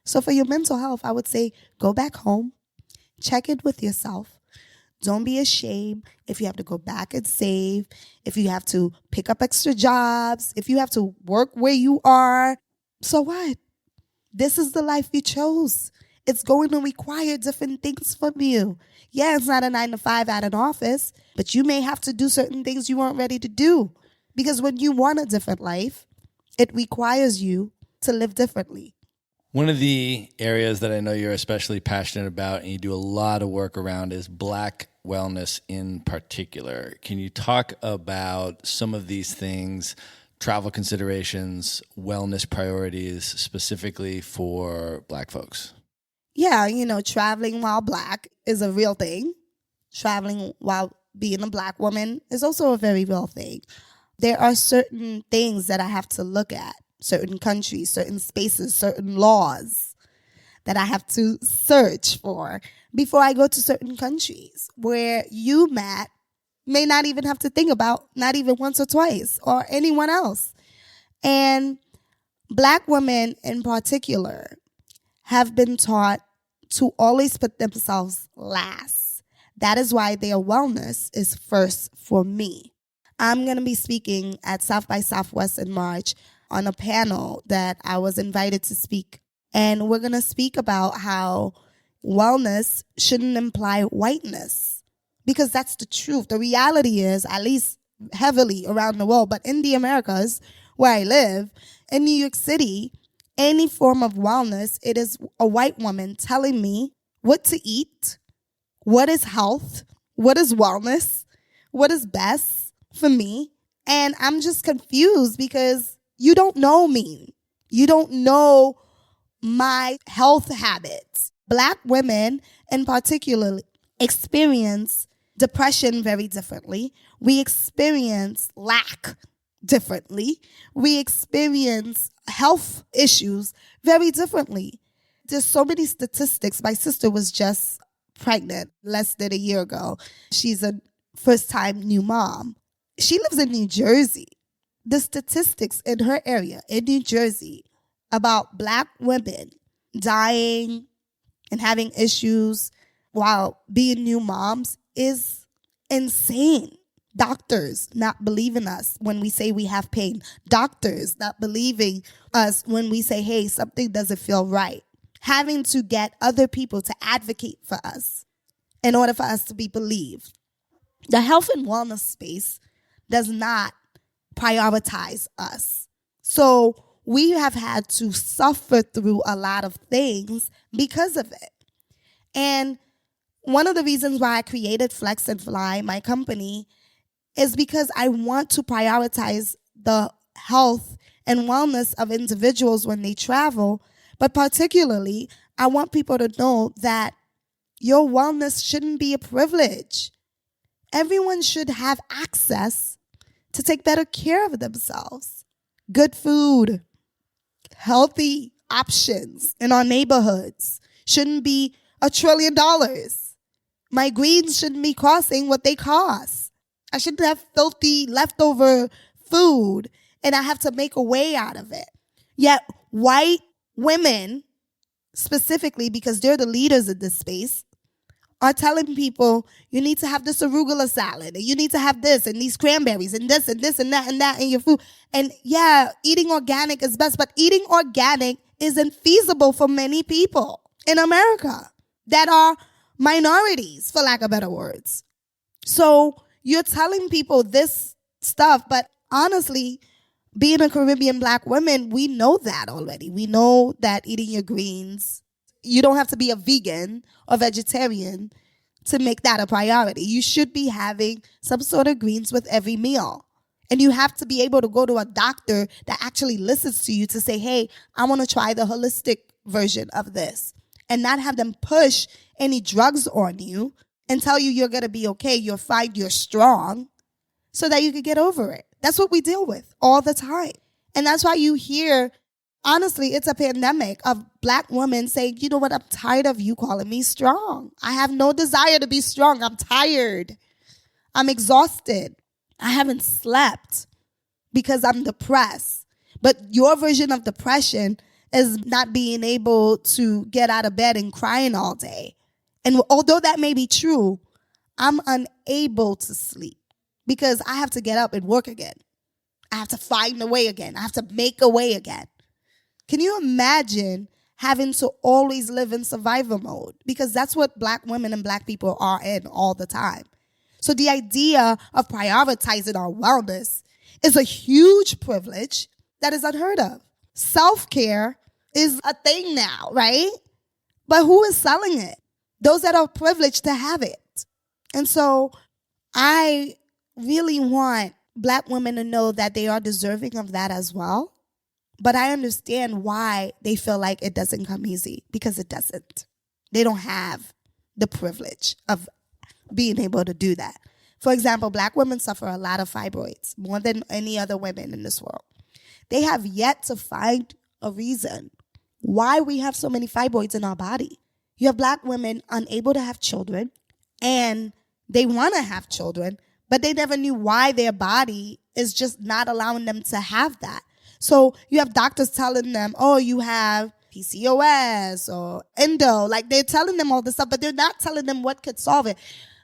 So for your mental health, I would say go back home, check it with yourself. Don't be ashamed if you have to go back and save, if you have to pick up extra jobs, if you have to work where you are. So what? This is the life you chose. it's going to require different things from you. Yeah, it's not a 9 to 5 at an office, but you may have to do certain things you weren't ready to do. Because when you want a different life, it requires you to live differently. One of the areas that I know you're especially passionate about and you do a lot of work around is Black wellness in particular. Can you talk about some of these things, travel considerations, wellness priorities, specifically for Black folks? Yeah, traveling while Black is a real thing. Traveling while being a Black woman is also a very real thing. There are certain things that I have to look at, certain countries, certain spaces, certain laws that I have to search for before I go to certain countries where you, Matt, may not even have to think about, not even once or twice, or anyone else. And Black women in particular have been taught to always put themselves last. That is why their wellness is first for me. I'm going to be speaking at South by Southwest in March on a panel that I was invited to speak. And we're going to speak about how wellness shouldn't imply whiteness, because that's the truth. The reality is, at least heavily around the world, but in the Americas where I live, in New York City, any form of wellness, it is a white woman telling me what to eat, what is health, what is wellness, what is best for me. And I'm just confused because you don't know me. You don't know my health habits. Black women in particular experience depression very differently. We experience lack differently. We experience health issues very differently. There's so many statistics. My sister was just pregnant less than a year ago. She's a first-time new mom. She lives in New Jersey. The statistics in her area in New Jersey about Black women dying and having issues while being new moms is insane. Doctors not believing us when we say we have pain. Doctors not believing us when we say, hey, something doesn't feel right. Having to get other people to advocate for us in order for us to be believed. The health and wellness space does not prioritize us. So we have had to suffer through a lot of things because of it. And one of the reasons why I created Flex and Fly, my company, is because I want to prioritize the health and wellness of individuals when they travel. But particularly, I want people to know that your wellness shouldn't be a privilege. Everyone should have access to take better care of themselves. Good food, healthy options in our neighborhoods shouldn't be $1 trillion. My greens shouldn't be costing what they cost. I shouldn't have filthy leftover food and I have to make a way out of it. Yet white women, specifically because they're the leaders in this space, are telling people you need to have this arugula salad and you need to have this and these cranberries and this and this and that in your food. And yeah, eating organic is best, but eating organic isn't feasible for many people in America that are minorities, for lack of better words. So you're telling people this stuff, but honestly, being a Caribbean Black woman, we know that already. We know that eating your greens, you don't have to be a vegan or vegetarian to make that a priority. You should be having some sort of greens with every meal. And you have to be able to go to a doctor that actually listens to you to say, hey, I want to try the holistic version of this, and not have them push any drugs on you and tell you you're going to be okay, you're fine, you're strong, so that you can get over it. That's what we deal with all the time. And that's why you hear, honestly, it's a pandemic of Black women saying, you know what, I'm tired of you calling me strong. I have no desire to be strong. I'm tired. I'm exhausted. I haven't slept because I'm depressed. But your version of depression is not being able to get out of bed and crying all day. And although that may be true, I'm unable to sleep because I have to get up and work again. I have to find a way again. I have to make a way again. Can you imagine having to always live in survival mode, because that's what Black women and Black people are in all the time. So the idea of prioritizing our wellness is a huge privilege that is unheard of. Self-care is a thing now, right? But who is selling it? Those that are privileged to have it. And so I really want Black women to know that they are deserving of that as well. But I understand why they feel like it doesn't come easy, because it doesn't. They don't have the privilege of being able to do that. For example, Black women suffer a lot of fibroids, more than any other women in this world. They have yet to find a reason why we have so many fibroids in our body. You have Black women unable to have children, and they want to have children, but they never knew why their body is just not allowing them to have that. So you have doctors telling them, oh, you have PCOS or endo. Like, they're telling them all this stuff, but they're not telling them what could solve it.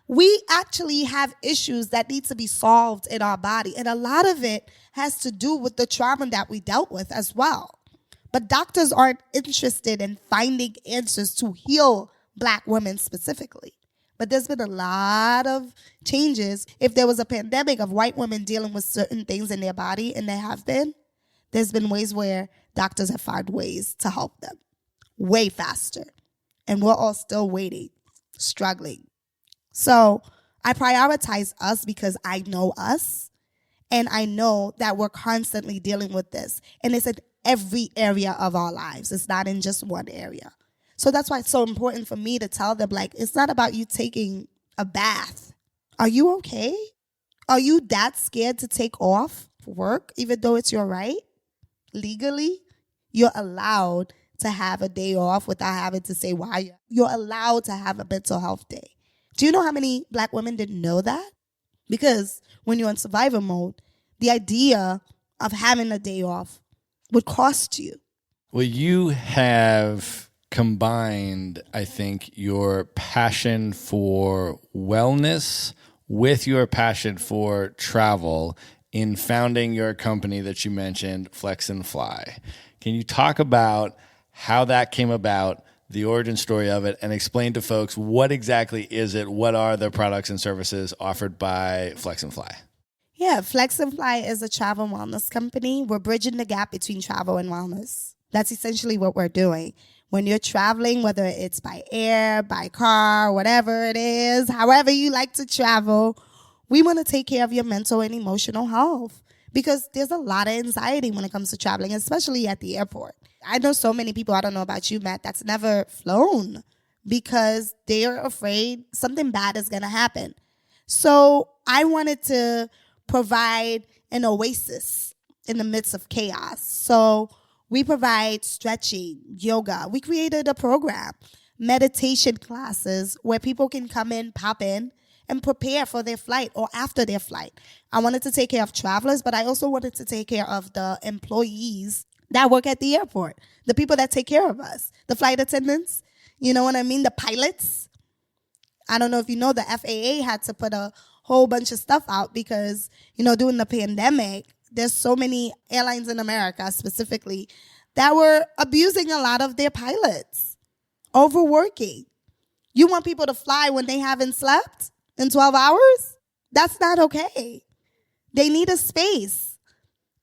We actually have issues that need to be solved in our body. And a lot of it has to do with the trauma that we dealt with as well. But doctors aren't interested in finding answers to heal Black women specifically. But there's been a lot of changes. If there was a pandemic of white women dealing with certain things in their body, and there have been, there's been ways where doctors have found ways to help them way faster. And we're all still waiting, struggling. So I prioritize us because I know us, and I know that we're constantly dealing with this. And it's in every area of our lives. It's not in just one area. So that's why it's so important for me to tell them, like, it's not about you taking a bath. Are you okay? Are you that scared to take off work, even though it's your right? Legally, you're allowed to have a day off without having to say why. You're allowed to have a mental health day. Do you know how many Black women didn't know that? Because when you're in survival mode, the idea of having a day off would cost you. Well, you have combined, I think, your passion for wellness with your passion for travel in founding your company that you mentioned, Flex and Fly. Can you talk about how that came about, the origin story of it, and explain to folks what exactly is it? What are the products and services offered by Flex and Fly? Yeah, Flex and Fly is a travel wellness company. We're bridging the gap between travel and wellness. That's essentially what we're doing. When you're traveling, whether it's by air, by car, whatever it is, however you like to travel, we want to take care of your mental and emotional health, because there's a lot of anxiety when it comes to traveling, especially at the airport. I know so many people, I don't know about you, Matt, that's never flown because they're afraid something bad is going to happen. So I wanted to provide an oasis in the midst of chaos. So we provide stretching, yoga. We created a program, meditation classes where people can come in, pop in, and prepare for their flight or after their flight. I wanted to take care of travelers, but I also wanted to take care of the employees that work at the airport, the people that take care of us, the flight attendants, you know what I mean, the pilots. I don't know if you know, the FAA had to put a whole bunch of stuff out because, you know, during the pandemic, there's so many airlines in America specifically that were abusing a lot of their pilots, overworking. You want people to fly when they haven't slept in 12 hours? That's not okay. They need a space.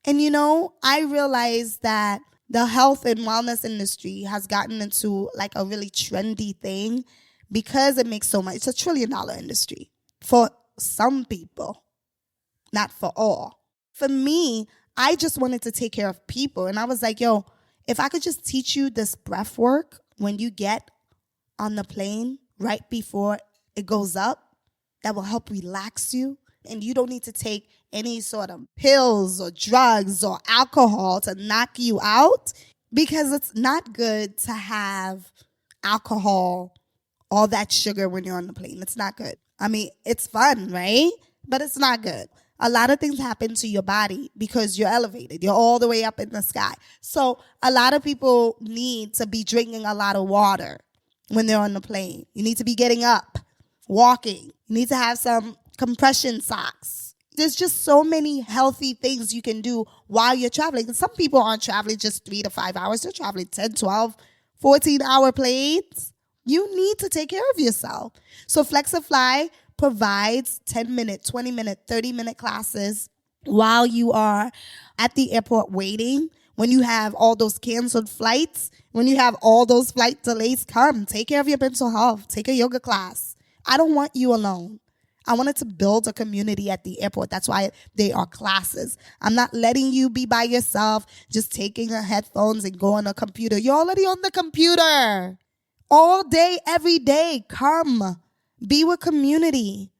And, you know, I realized that the health and wellness industry has gotten into like a really trendy thing because it makes so much. It's $1 trillion industry for some people, not for all. For me, I just wanted to take care of people. And I was like, yo, if I could just teach you this breath work when you get on the plane right before it goes up, that will help relax you. And you don't need to take any sort of pills or drugs or alcohol to knock you out, because it's not good to have alcohol, all that sugar when you're on the plane. It's not good. I mean, it's fun, right? But it's not good. A lot of things happen to your body because you're elevated. You're all the way up in the sky. So a lot of people need to be drinking a lot of water when they're on the plane. You need to be getting up, walking. You need to have some compression socks. There's just so many healthy things you can do while you're traveling. And some people aren't traveling just 3 to 5 hours. They're traveling 10, 12, 14-hour planes. You need to take care of yourself. So Flexify provides 10-minute, 20-minute, 30-minute classes while you are at the airport waiting. When you have all those canceled flights, when you have all those flight delays, come take care of your mental health. Take a yoga class. I don't want you alone. I wanted to build a community at the airport. That's why they are classes. I'm not letting you be by yourself, just taking your headphones and go on a computer. You're already on the computer. All day, every day. Come. Be with community.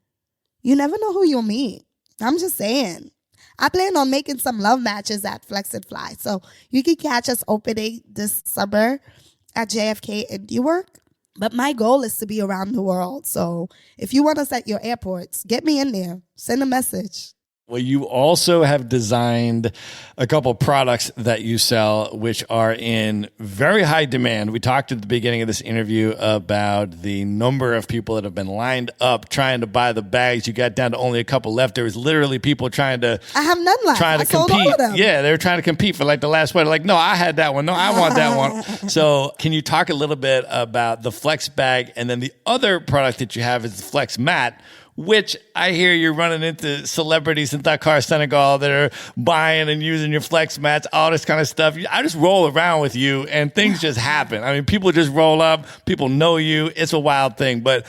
You never know who you'll meet. I'm just saying. I plan on making some love matches at Flex and Fly. So you can catch us opening this summer at JFK in Newark. But my goal is to be around the world. So if you want us at your airports, get me in there. Send a message. Well, you also have designed a couple products that you sell, which are in very high demand. We talked at the beginning of this interview about the number of people that have been lined up trying to buy the bags. You got down to only a couple left. There was literally people trying to... I have none left. Trying to sold compete. All of them. Yeah, they were trying to compete for like the last one. Like, no, I had that one. No, I want that one. So can you talk a little bit about the Flex bag? And then the other product that you have is the Flex mat, which I hear you're running into celebrities in Dakar, Senegal that are buying and using your Flex mats, all this kind of stuff. I just roll around with you and things just happen. I mean, people just roll up. People know you. It's a wild thing. But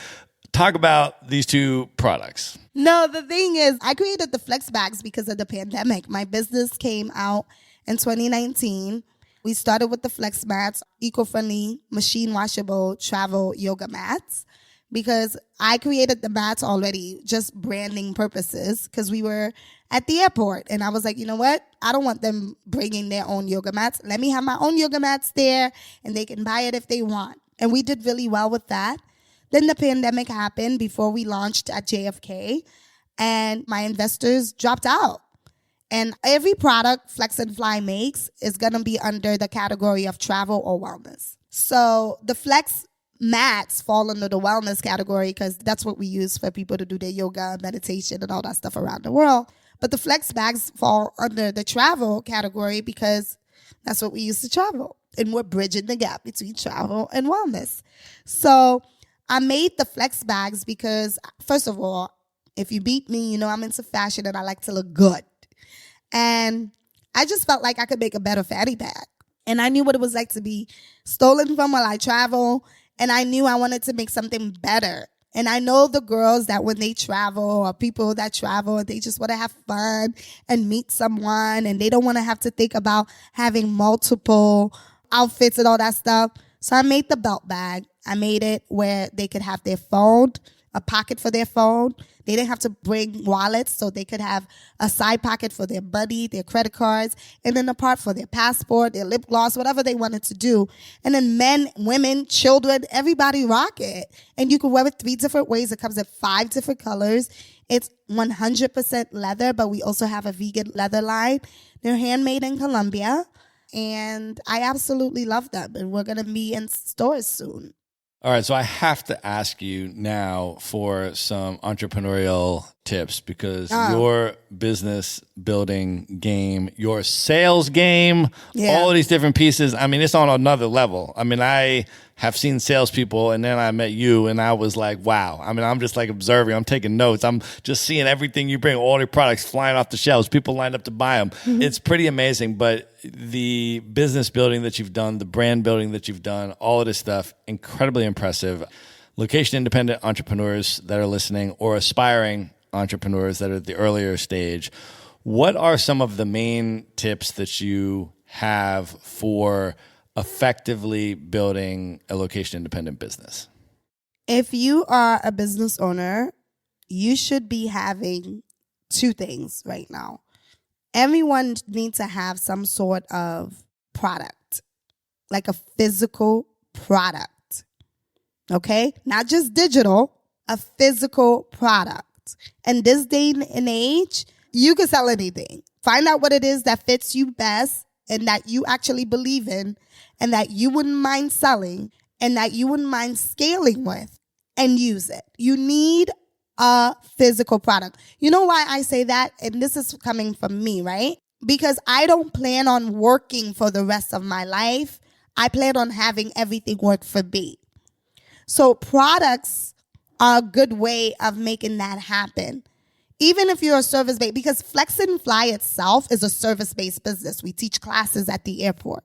talk about these two products. No, the thing is, I created the Flex bags because of the pandemic. My business came out in 2019. We started with the Flex mats, eco-friendly, machine washable travel yoga mats. Because I created the mats already, just branding purposes, because we were at the airport. And I was like, you know what? I don't want them bringing their own yoga mats. Let me have my own yoga mats there, and they can buy it if they want. And we did really well with that. Then the pandemic happened before we launched at JFK, and my investors dropped out. And every product Flex and Fly makes is going to be under the category of travel or wellness. So the Flex mats fall under the wellness category because that's what we use for people to do their yoga, meditation, and all that stuff around the world. But the Flex bags fall under the travel category because that's what we use to travel. And we're bridging the gap between travel and wellness. So I made the Flex bags because, first of all, if you beat me, you know I'm into fashion and I like to look good. And I just felt like I could make a better fanny bag. And I knew what it was like to be stolen from while I travel. And I knew I wanted to make something better. And I know the girls that when they travel, or people that travel, they just want to have fun and meet someone. And they don't want to have to think about having multiple outfits and all that stuff. So I made the belt bag. I made it where they could have their phone, a pocket for their phone. They didn't have to bring wallets, so they could have a side pocket for their money, their credit cards, and then a part for their passport, their lip gloss, whatever they wanted to do. And then men, women, children, everybody rock it. And you can wear it 3 different ways. It comes in 5 different colors. It's 100% leather, but we also have a vegan leather line. They're handmade in Colombia, and I absolutely love them. And we're going to be in stores soon. All right, so I have to ask you now for some entrepreneurial tips because your business building game, your sales game, all of these different pieces, I mean, it's on another level. I mean, I have seen salespeople and then I met you and I was like, wow. I mean, I'm just like observing, I'm taking notes. I'm just seeing everything you bring, all your products flying off the shelves, people lined up to buy them. Mm-hmm. It's pretty amazing, but the business building that you've done, the brand building that you've done, all of this stuff, incredibly impressive. Location independent entrepreneurs that are listening or aspiring entrepreneurs that are at the earlier stage, what are some of the main tips that you have for effectively building a location independent business? If you are a business owner, you should be having 2 things right now. Everyone needs to have some sort of product, like a physical product, okay? Not just digital, a physical product. And this day and age, you can sell anything. Find out what it is that fits you best and that you actually believe in and that you wouldn't mind selling and that you wouldn't mind scaling with and use it. You need a physical product. You know why I say that? And this is coming from me, right? Because I don't plan on working for the rest of my life. I plan on having everything work for me. So products are a good way of making that happen. Even if you're a service-based, because Flex and Fly itself is a service-based business. We teach classes at the airport.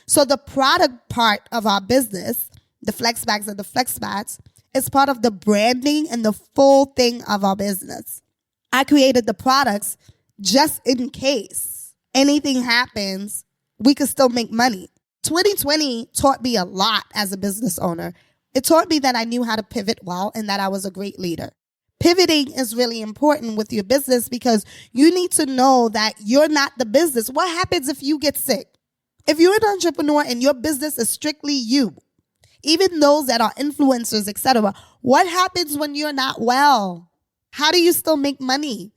So the product part of our business, the Flex bags and the Flex mats, is part of the branding and the full thing of our business. I created the products just in case anything happens, we could still make money. 2020 taught me a lot as a business owner. It taught me that I knew how to pivot well and that I was a great leader. Pivoting is really important with your business because you need to know that you're not the business. What happens if you get sick? If you're an entrepreneur and your business is strictly you, even those that are influencers, etc., what happens when you're not well? How do you still make money?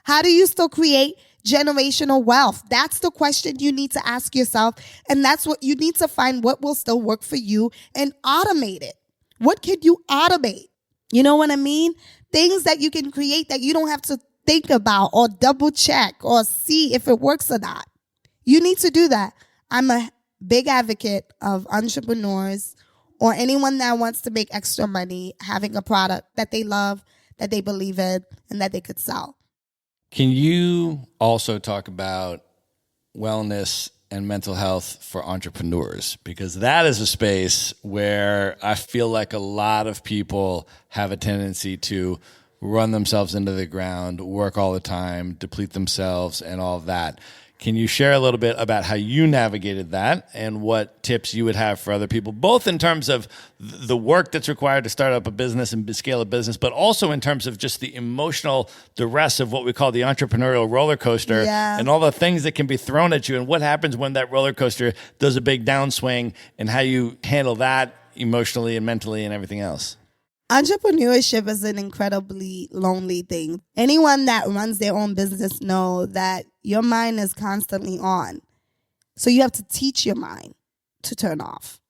How do you still create generational wealth? That's the question you need to ask yourself. And that's what you need to find, what will still work for you, and automate it. What can you automate? You know what I mean? Things that you can create that you don't have to think about or double check or see if it works or not. You need to do that. I'm a big advocate of entrepreneurs or anyone that wants to make extra money having a product that they love, that they believe in, and that they could sell. Can you also talk about wellness and mental health for entrepreneurs? Because that is a space where I feel like a lot of people have a tendency to run themselves into the ground, work all the time, deplete themselves, and all of that. Can you share a little bit about how you navigated that and what tips you would have for other people, both in terms of the work that's required to start up a business and scale a business, but also in terms of just the emotional duress of what we call the entrepreneurial roller coaster and all the things that can be thrown at you and what happens when that roller coaster does a big downswing and how you handle that emotionally and mentally and everything else? Entrepreneurship is an incredibly lonely thing. Anyone that runs their own business know that your mind is constantly on. So you have to teach your mind to turn off.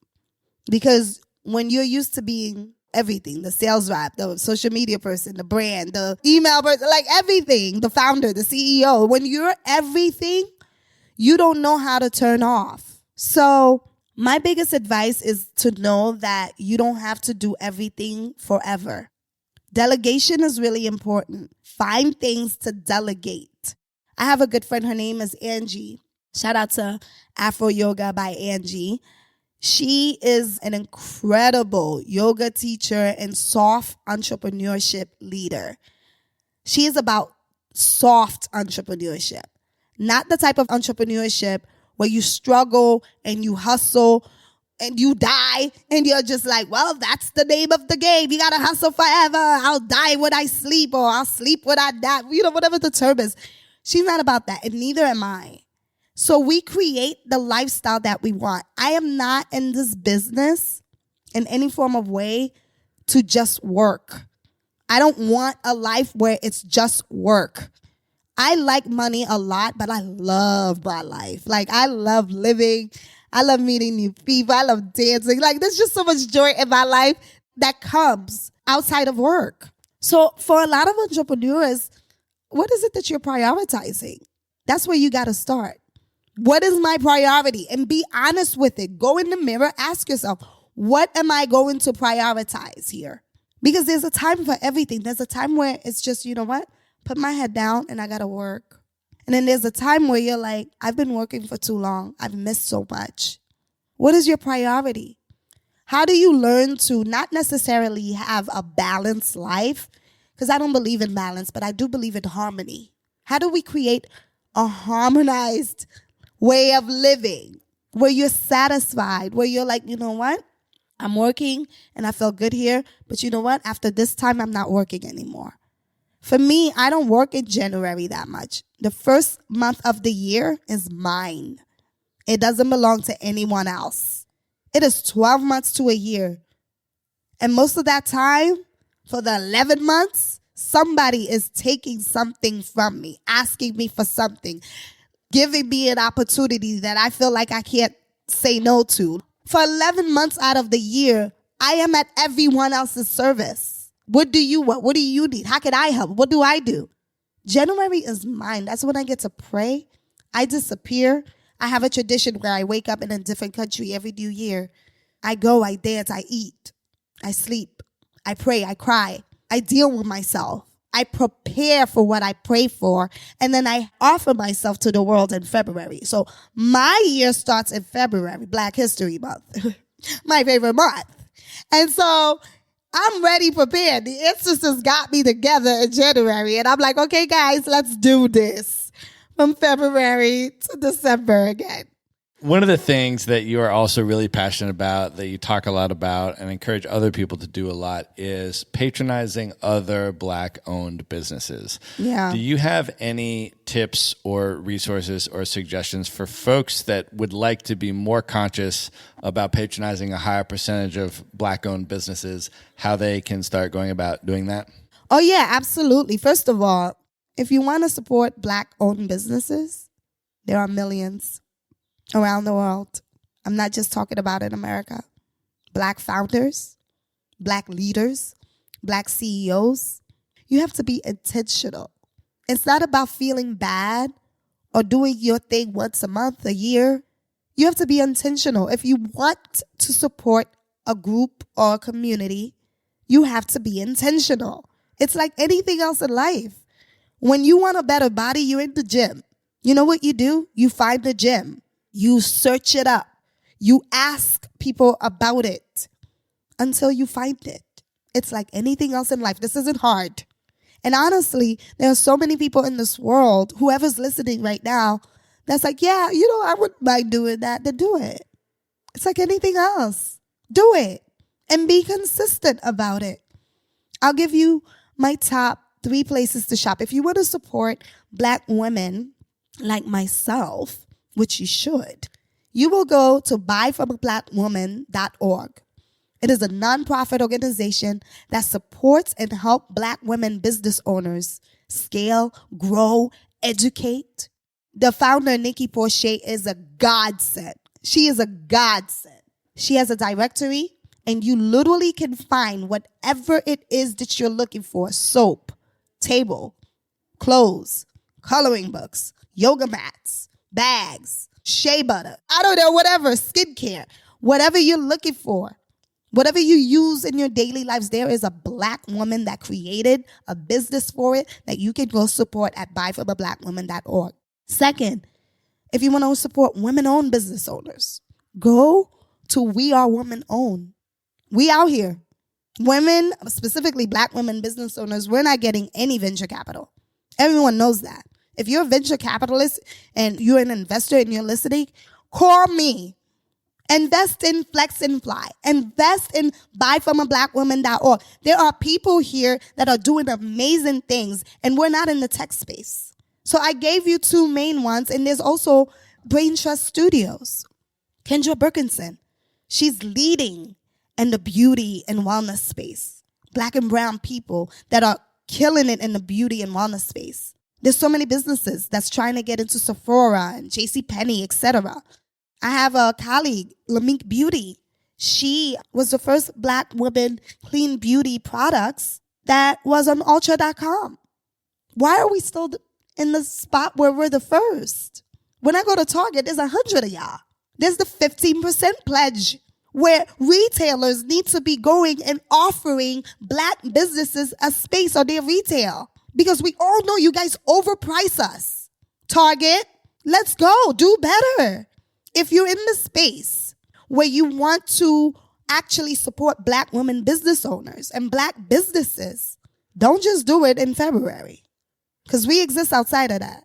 Because when you're used to being everything, the sales rep, the social media person, the brand, the email person, like everything, the founder, the CEO, when you're everything, you don't know how to turn off. So my biggest advice is to know that you don't have to do everything forever. Delegation is really important. Find things to delegate. I have a good friend. Her name is Angie. Shout out to Afro Yoga by Angie. She is an incredible yoga teacher and soft entrepreneurship leader. She is about soft entrepreneurship, not the type of entrepreneurship where you struggle and you hustle and you die and you're just like, well, that's the name of the game. You got to hustle forever. I'll die when I sleep or I'll sleep when I die. You know, whatever the term is. She's not about that, and neither am I. So we create the lifestyle that we want. I am not in this business in any form of way to just work. I don't want a life where it's just work. I like money a lot, but I love my life. Like, I love living. I love meeting new people. I love dancing. Like, there's just so much joy in my life that comes outside of work. So for a lot of entrepreneurs, what is it that you're prioritizing? That's where you got to start. What is my priority? And be honest with it. Go in the mirror, ask yourself, what am I going to prioritize here? Because there's a time for everything. There's a time where it's just, you know what? Put my head down and I got to work. And then there's a time where you're like, I've been working for too long. I've missed so much. What is your priority? How do you learn to not necessarily have a balanced life? Because I don't believe in balance, but I do believe in harmony. How do we create a harmonized way of living where you're satisfied, where you're like, you know what? I'm working and I feel good here, but you know what? After this time, I'm not working anymore. For me, I don't work in January that much. The first month of the year is mine. It doesn't belong to anyone else. It is 12 months to a year. And most of that time, for the 11 months, somebody is taking something from me, asking me for something, giving me an opportunity that I feel like I can't say no to. For 11 months out of the year, I am at everyone else's service. What do you want? What do you need? How can I help? What do I do? January is mine. That's when I get to pray. I disappear. I have a tradition where I wake up in a different country every new year. I go, I dance, I eat, I sleep, I pray, I cry, I deal with myself. I prepare for what I pray for, and then I offer myself to the world in February. So my year starts in February, Black History Month, my favorite month. And so I'm ready, prepared. The ancestors got me together in January, and I'm like, okay, guys, let's do this from February to December again. One of the things that you are also really passionate about, that you talk a lot about and encourage other people to do a lot, is patronizing other Black-owned businesses. Yeah. Do you have any tips or resources or suggestions for folks that would like to be more conscious about patronizing a higher percentage of Black-owned businesses, how they can start going about doing that? Oh, yeah, absolutely. First of all, if you want to support Black-owned businesses, there are millions around the world. I'm not just talking about in America. Black founders, Black leaders, Black CEOs. You have to be intentional. It's not about feeling bad or doing your thing once a month, a year. You have to be intentional. If you want to support a group or a community, you have to be intentional. It's like anything else in life. When you want a better body, you're in the gym. You know what you do? You find the gym. You search it up. You ask people about it until you find it. It's like anything else in life. This isn't hard. And honestly, there are so many people in this world, whoever's listening right now, that's like, yeah, I wouldn't mind doing that, then do it. It's like anything else. Do it and be consistent about it. I'll give you my top 3 places to shop. If you want to support Black women like myself, which you should, you will go to buyfromablackwoman.org. It is a nonprofit organization that supports and helps Black women business owners scale, grow, educate. The founder, Nikki Porcher, is a godsend. She is a godsend. She has a directory, and you literally can find whatever it is that you're looking for: soap, table, clothes, coloring books, yoga mats, bags, shea butter, I don't know, whatever, skincare, whatever you're looking for, whatever you use in your daily lives, there is a Black woman that created a business for it that you can go support at buyfromablackwoman.org. Second, if you want to support women-owned business owners, go to We Are Women Owned. We out here. Women, specifically Black women business owners, we're not getting any venture capital. Everyone knows that. If you're a venture capitalist and you're an investor and you're listening, call me. Invest in Flex and Fly. Invest in buyfromablackwoman.org. There are people here that are doing amazing things, and we're not in the tech space. So I gave you 2 main ones, and there's also Brain Trust Studios. Kendra Birkinson, she's leading in the beauty and wellness space. Black and brown people that are killing it in the beauty and wellness space. There's so many businesses that's trying to get into Sephora and JCPenney, etc. I have a colleague, Lamique Beauty. She was the first Black woman clean beauty products that was on Ultra.com. Why are we still in the spot where we're the first? When I go to Target, there's 100 of y'all. There's the 15% pledge where retailers need to be going and offering Black businesses a space on their retail. Because we all know you guys overprice us. Target, let's go. Do better. If you're in the space where you want to actually support Black women business owners and Black businesses, don't just do it in February. Because we exist outside of that.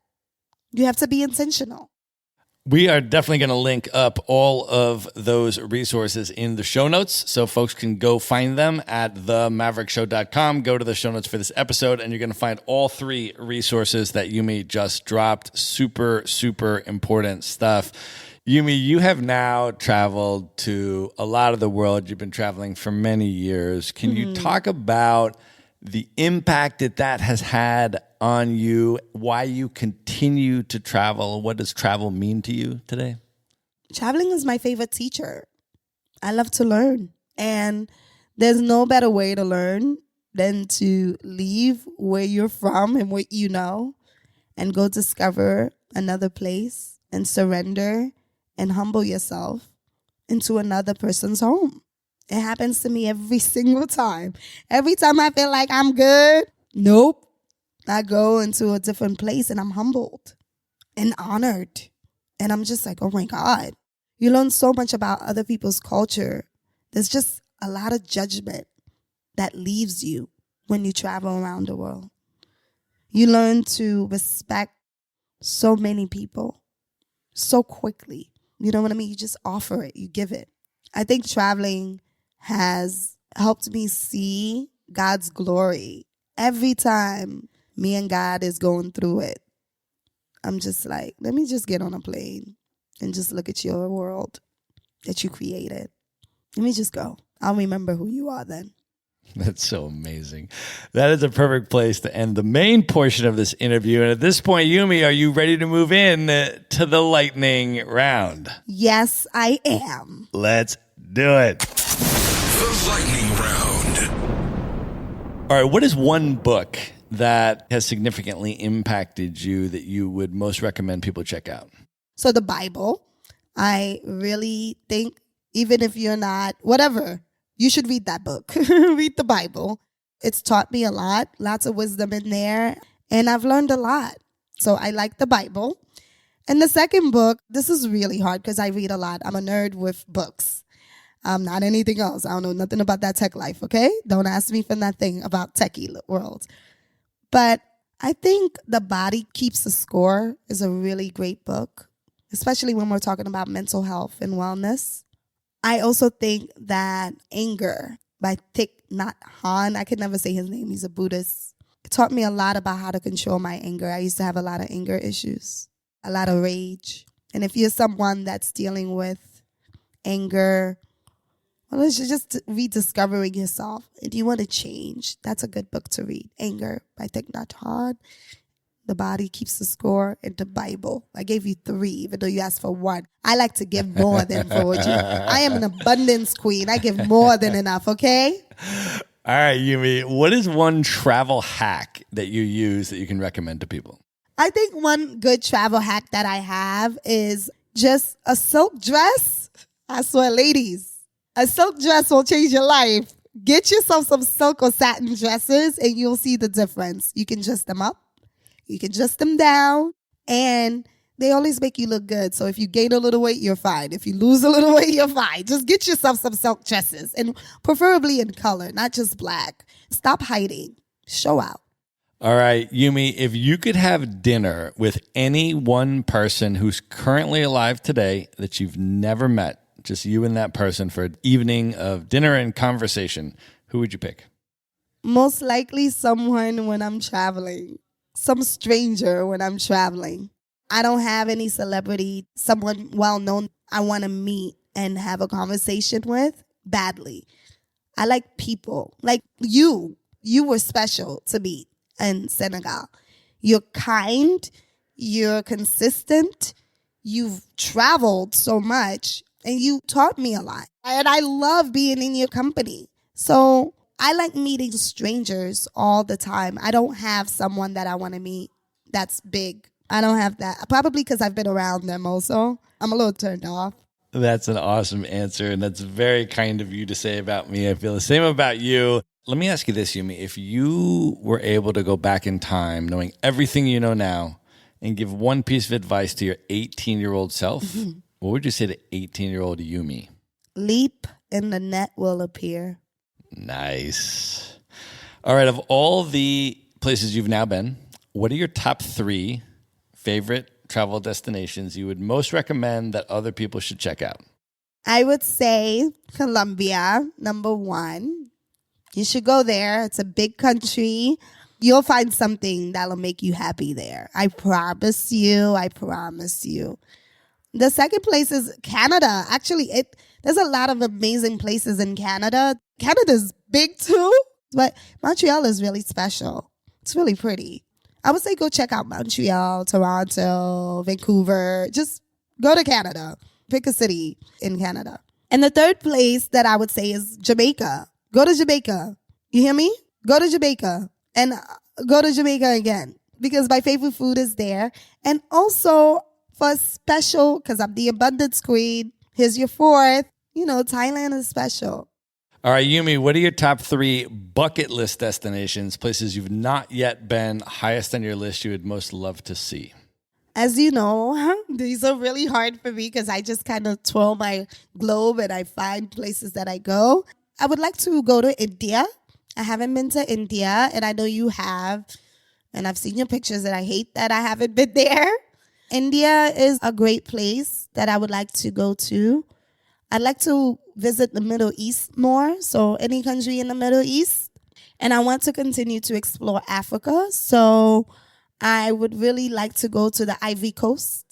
You have to be intentional. We are definitely going to link up all of those resources in the show notes so folks can go find them at themaverickshow.com. Go to the show notes for this episode, and you're going to find all 3 resources that Yumi just dropped. Super, super important stuff. Yumi, you have now traveled to a lot of the world. You've been traveling for many years. Can you talk about the impact that has had on you, why you continue to travel? What does travel mean to you today? Traveling is my favorite teacher. I love to learn. And there's no better way to learn than to leave where you're from and what you know and go discover another place and surrender and humble yourself into another person's home. It happens to me every single time. Every time I feel like I'm good, nope. I go into a different place and I'm humbled and honored. And I'm just like, oh my God. You learn so much about other people's culture. There's just a lot of judgment that leaves you when you travel around the world. You learn to respect so many people so quickly. You know what I mean? You just offer it. You give it. I think traveling has helped me see God's glory. Every time me and God is going through it, I'm just like, let me just get on a plane and just look at your world that you created. Let me just go. I'll remember who you are then. That's so amazing. That is a perfect place to end the main portion of this interview. And at this point, Yumi, are you ready to move in to the lightning round? Yes, I am. Let's do it. The lightning round. All right. What is one book that has significantly impacted you that you would most recommend people check out? So the Bible, I really think even if you're not, whatever, you should read that book. Read the Bible. It's taught me a lot, lots of wisdom in there, and I've learned a lot. So I like the Bible. And the second book, this is really hard because I read a lot. I'm a nerd with books. Not anything else. I don't know nothing about that tech life, okay? Don't ask me for nothing about techie world. But I think The Body Keeps the Score is a really great book, especially when we're talking about mental health and wellness. I also think that Anger by Thich Nhat Hanh, I could never say his name, he's a Buddhist. It taught me a lot about how to control my anger. I used to have a lot of anger issues, a lot of rage. And if you're someone that's dealing with anger, well, it's just rediscovering yourself. If you want to change, that's a good book to read. Anger by Thich Nhat Hanh, The Body Keeps the Score, and the Bible. I gave you 3, even though you asked for 1. I like to give more than for what you. I am an abundance queen. I give more than enough, okay? All right, Yumi, what is one travel hack that you use that you can recommend to people? I think one good travel hack that I have is just a silk dress. I swear, ladies, a silk dress will change your life. Get yourself some silk or satin dresses and you'll see the difference. You can dress them up. You can adjust them down, and they always make you look good. So if you gain a little weight, you're fine. If you lose a little weight, you're fine. Just get yourself some silk dresses, and preferably in color, not just black. Stop hiding. Show out. All right, Yumi, if you could have dinner with any one person who's currently alive today that you've never met, just you and that person for an evening of dinner and conversation, who would you pick? Most likely someone when I'm traveling. Some stranger when I'm traveling. I don't have any celebrity, someone well-known I want to meet and have a conversation with badly. I like people. Like you. You were special to me in Senegal. You're kind. You're consistent. You've traveled so much and you taught me a lot. And I love being in your company. So I like meeting strangers all the time. I don't have someone that I want to meet that's big. I don't have that. Probably because I've been around them also. I'm a little turned off. That's an awesome answer, and that's very kind of you to say about me. I feel the same about you. Let me ask you this, Yumi. If you were able to go back in time, knowing everything you know now, and give one piece of advice to your 18-year-old self, what would you say to 18-year-old Yumi? Leap and the net will appear. Nice. All right. Of all the places you've now been, what are your top 3 favorite travel destinations you would most recommend that other people should check out? I would say Colombia, number 1. You should go there. It's a big country. You'll find something that'll make you happy there. I promise you. I promise you. The second place is Canada. Actually, there's a lot of amazing places in Canada. Canada's big too, but Montreal is really special. It's really pretty. I would say go check out Montreal, Toronto, Vancouver. Just go to Canada. Pick a city in Canada. And the third place that I would say is Jamaica. Go to Jamaica. You hear me? Go to Jamaica. And go to Jamaica again. Because my favorite food is there. And also, for a special, because I'm the abundance queen, here's your fourth. Thailand is special. All right, Yumi, what are your top 3 bucket list destinations, places you've not yet been, highest on your list you would most love to see? As you know, these are really hard for me because I just kind of twirl my globe and I find places that I go. I would like to go to India. I haven't been to India, and I know you have, and I've seen your pictures, and I hate that I haven't been there. India is a great place that I would like to go to. I'd like to visit the Middle East more, so any country in the Middle East. And I want to continue to explore Africa, so I would really like to go to the Ivory Coast.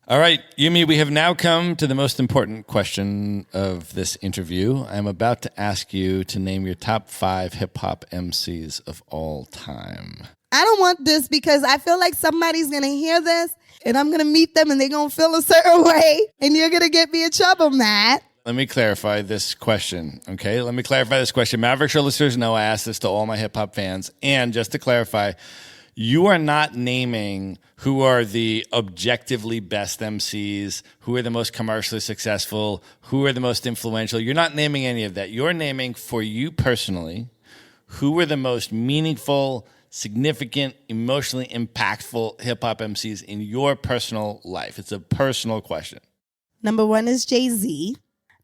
All right, Yumi, we have now come to the most important question of this interview. I'm about to ask you to name your top 5 hip-hop MCs of all time. I don't want this because I feel like somebody's going to hear this and I'm going to meet them and they're going to feel a certain way and you're going to get me in trouble, Matt. Let me clarify this question, okay? Maverick Show listeners know I asked this to all my hip-hop fans. And just to clarify, you are not naming who are the objectively best MCs, who are the most commercially successful, who are the most influential. You're not naming any of that. You're naming for you personally who are the most meaningful, significant, emotionally impactful hip-hop MCs in your personal life. It's a personal question. Number 1 is Jay-Z.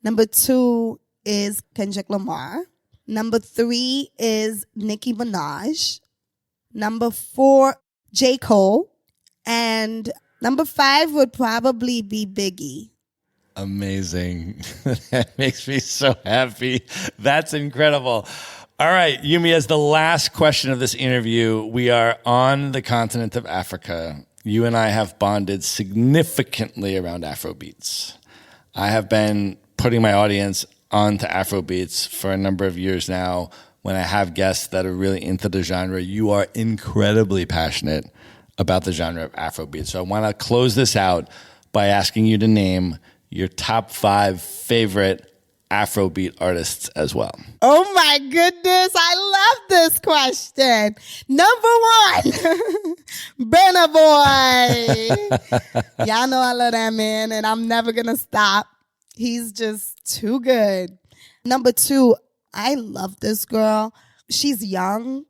Number 2 is Kendrick Lamar. Number 3 is Nicki Minaj. Number 4, J. Cole. And number 5 would probably be Biggie. Amazing. That makes me so happy. That's incredible. All right, Yumi, as the last question of this interview, we are on the continent of Africa. You and I have bonded significantly around Afrobeats. I have been putting my audience onto Afrobeats for a number of years now. When I have guests that are really into the genre, you are incredibly passionate about the genre of Afrobeat. So I want to close this out by asking you to name your top 5 favorite Afrobeat artists as well. Oh my goodness, I love this question. Number 1, Burna Boy. Y'all know I love that man and I'm never going to stop. He's just too good. Number 2, I love this girl. She's young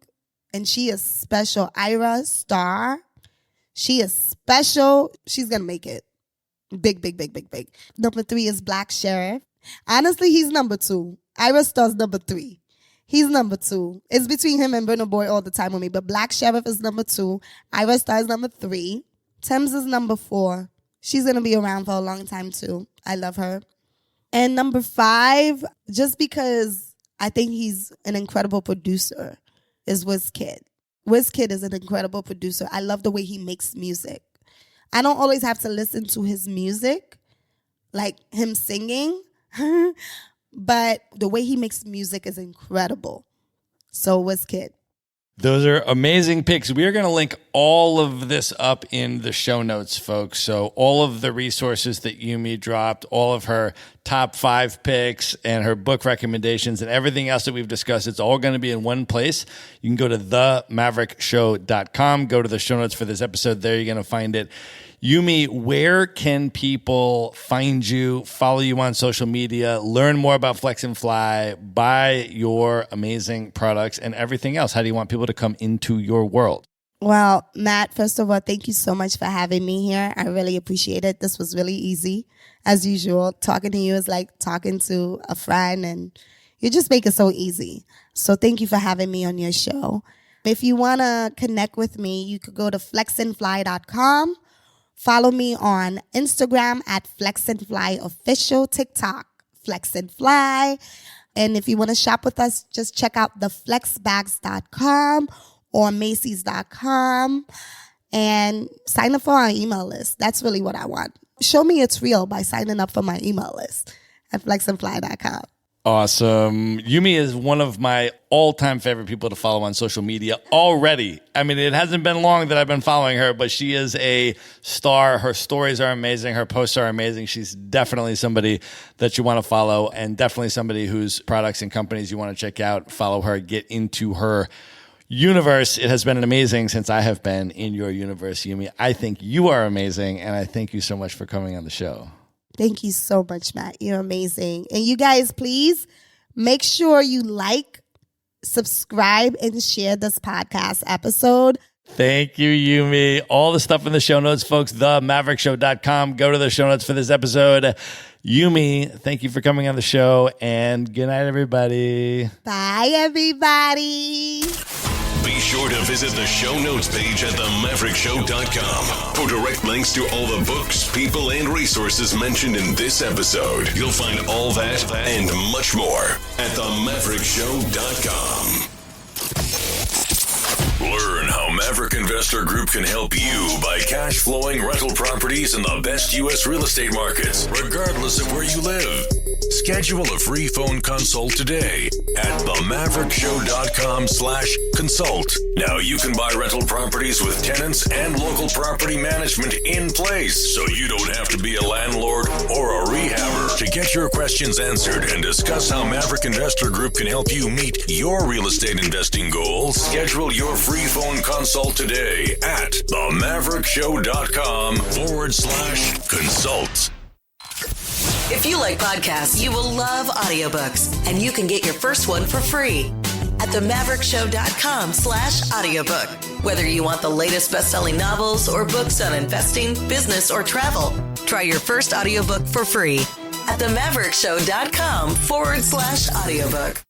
and she is special. Ira Star. She is special. She's going to make it. Big, big, big, big, big. Number 3 is Black Sheriff. Honestly, he's number 2. Ira Star's number 3. He's number 2. It's between him and Burna Boy all the time with me. But Black Sheriff is number 2. Ira Star is number 3. Thames is number 4. She's going to be around for a long time too. I love her. And number 5, just because I think he's an incredible producer, is Wizkid. Wizkid is an incredible producer. I love the way he makes music. I don't always have to listen to his music, like him singing, but the way he makes music is incredible. So Wizkid. Those are amazing picks. We are going to link all of this up in the show notes, folks. So all of the resources that Yumi dropped, all of her top 5 picks and her book recommendations and everything else that we've discussed, it's all going to be in one place. You can go to themaverickshow.com, go to the show notes for this episode. There you're going to find it. Yumi, where can people find you, follow you on social media, learn more about Flex and Fly, buy your amazing products and everything else? How do you want people to come into your world? Well, Matt, first of all, thank you so much for having me here. I really appreciate it. This was really easy. As usual, talking to you is like talking to a friend and you just make it so easy. So thank you for having me on your show. If you want to connect with me, you could go to flexandfly.com. Follow me on Instagram at flexandflyofficial, TikTok, flexandfly. And if you want to shop with us, just check out theflexbags.com or Macy's.com and sign up for our email list. That's really what I want. Show me it's real by signing up for my email list at flexandfly.com. Awesome. Yumi is one of my all-time favorite people to follow on social media already. I mean, it hasn't been long that I've been following her, but she is a star. Her stories are amazing. Her posts are amazing. She's definitely somebody that you want to follow and definitely somebody whose products and companies you want to check out. Follow her. Get into her universe. It has been amazing since I have been in your universe, Yumi. I think you are amazing, and I thank you so much for coming on the show. Thank you so much, Matt. You're amazing. And you guys, please make sure you like, subscribe, and share this podcast episode. Thank you, Yumi. All the stuff in the show notes, folks, themaverickshow.com. Go to the show notes for this episode. Yumi, thank you for coming on the show, and good night, everybody. Bye, everybody. Be sure to visit the show notes page at themaverickshow.com for direct links to all the books, people, and resources mentioned in this episode. You'll find all that and much more at themaverickshow.com. Learn how Maverick Investor Group can help you buy cash flowing rental properties in the best U.S. real estate markets, regardless of where you live. Schedule a free phone consult today at themaverickshow.com/consult. Now you can buy rental properties with tenants and local property management in place, so you don't have to be a landlord or a rehabber. To get your questions answered and discuss how Maverick Investor Group can help you meet your real estate investing goals, schedule your free phone consult today at themaverickshow.com/consult. If you like podcasts, you will love audiobooks, and you can get your first one for free at themaverickshow.com/audiobook. Whether you want the latest best-selling novels or books on investing, business, or travel, try your first audiobook for free at themaverickshow.com/audiobook.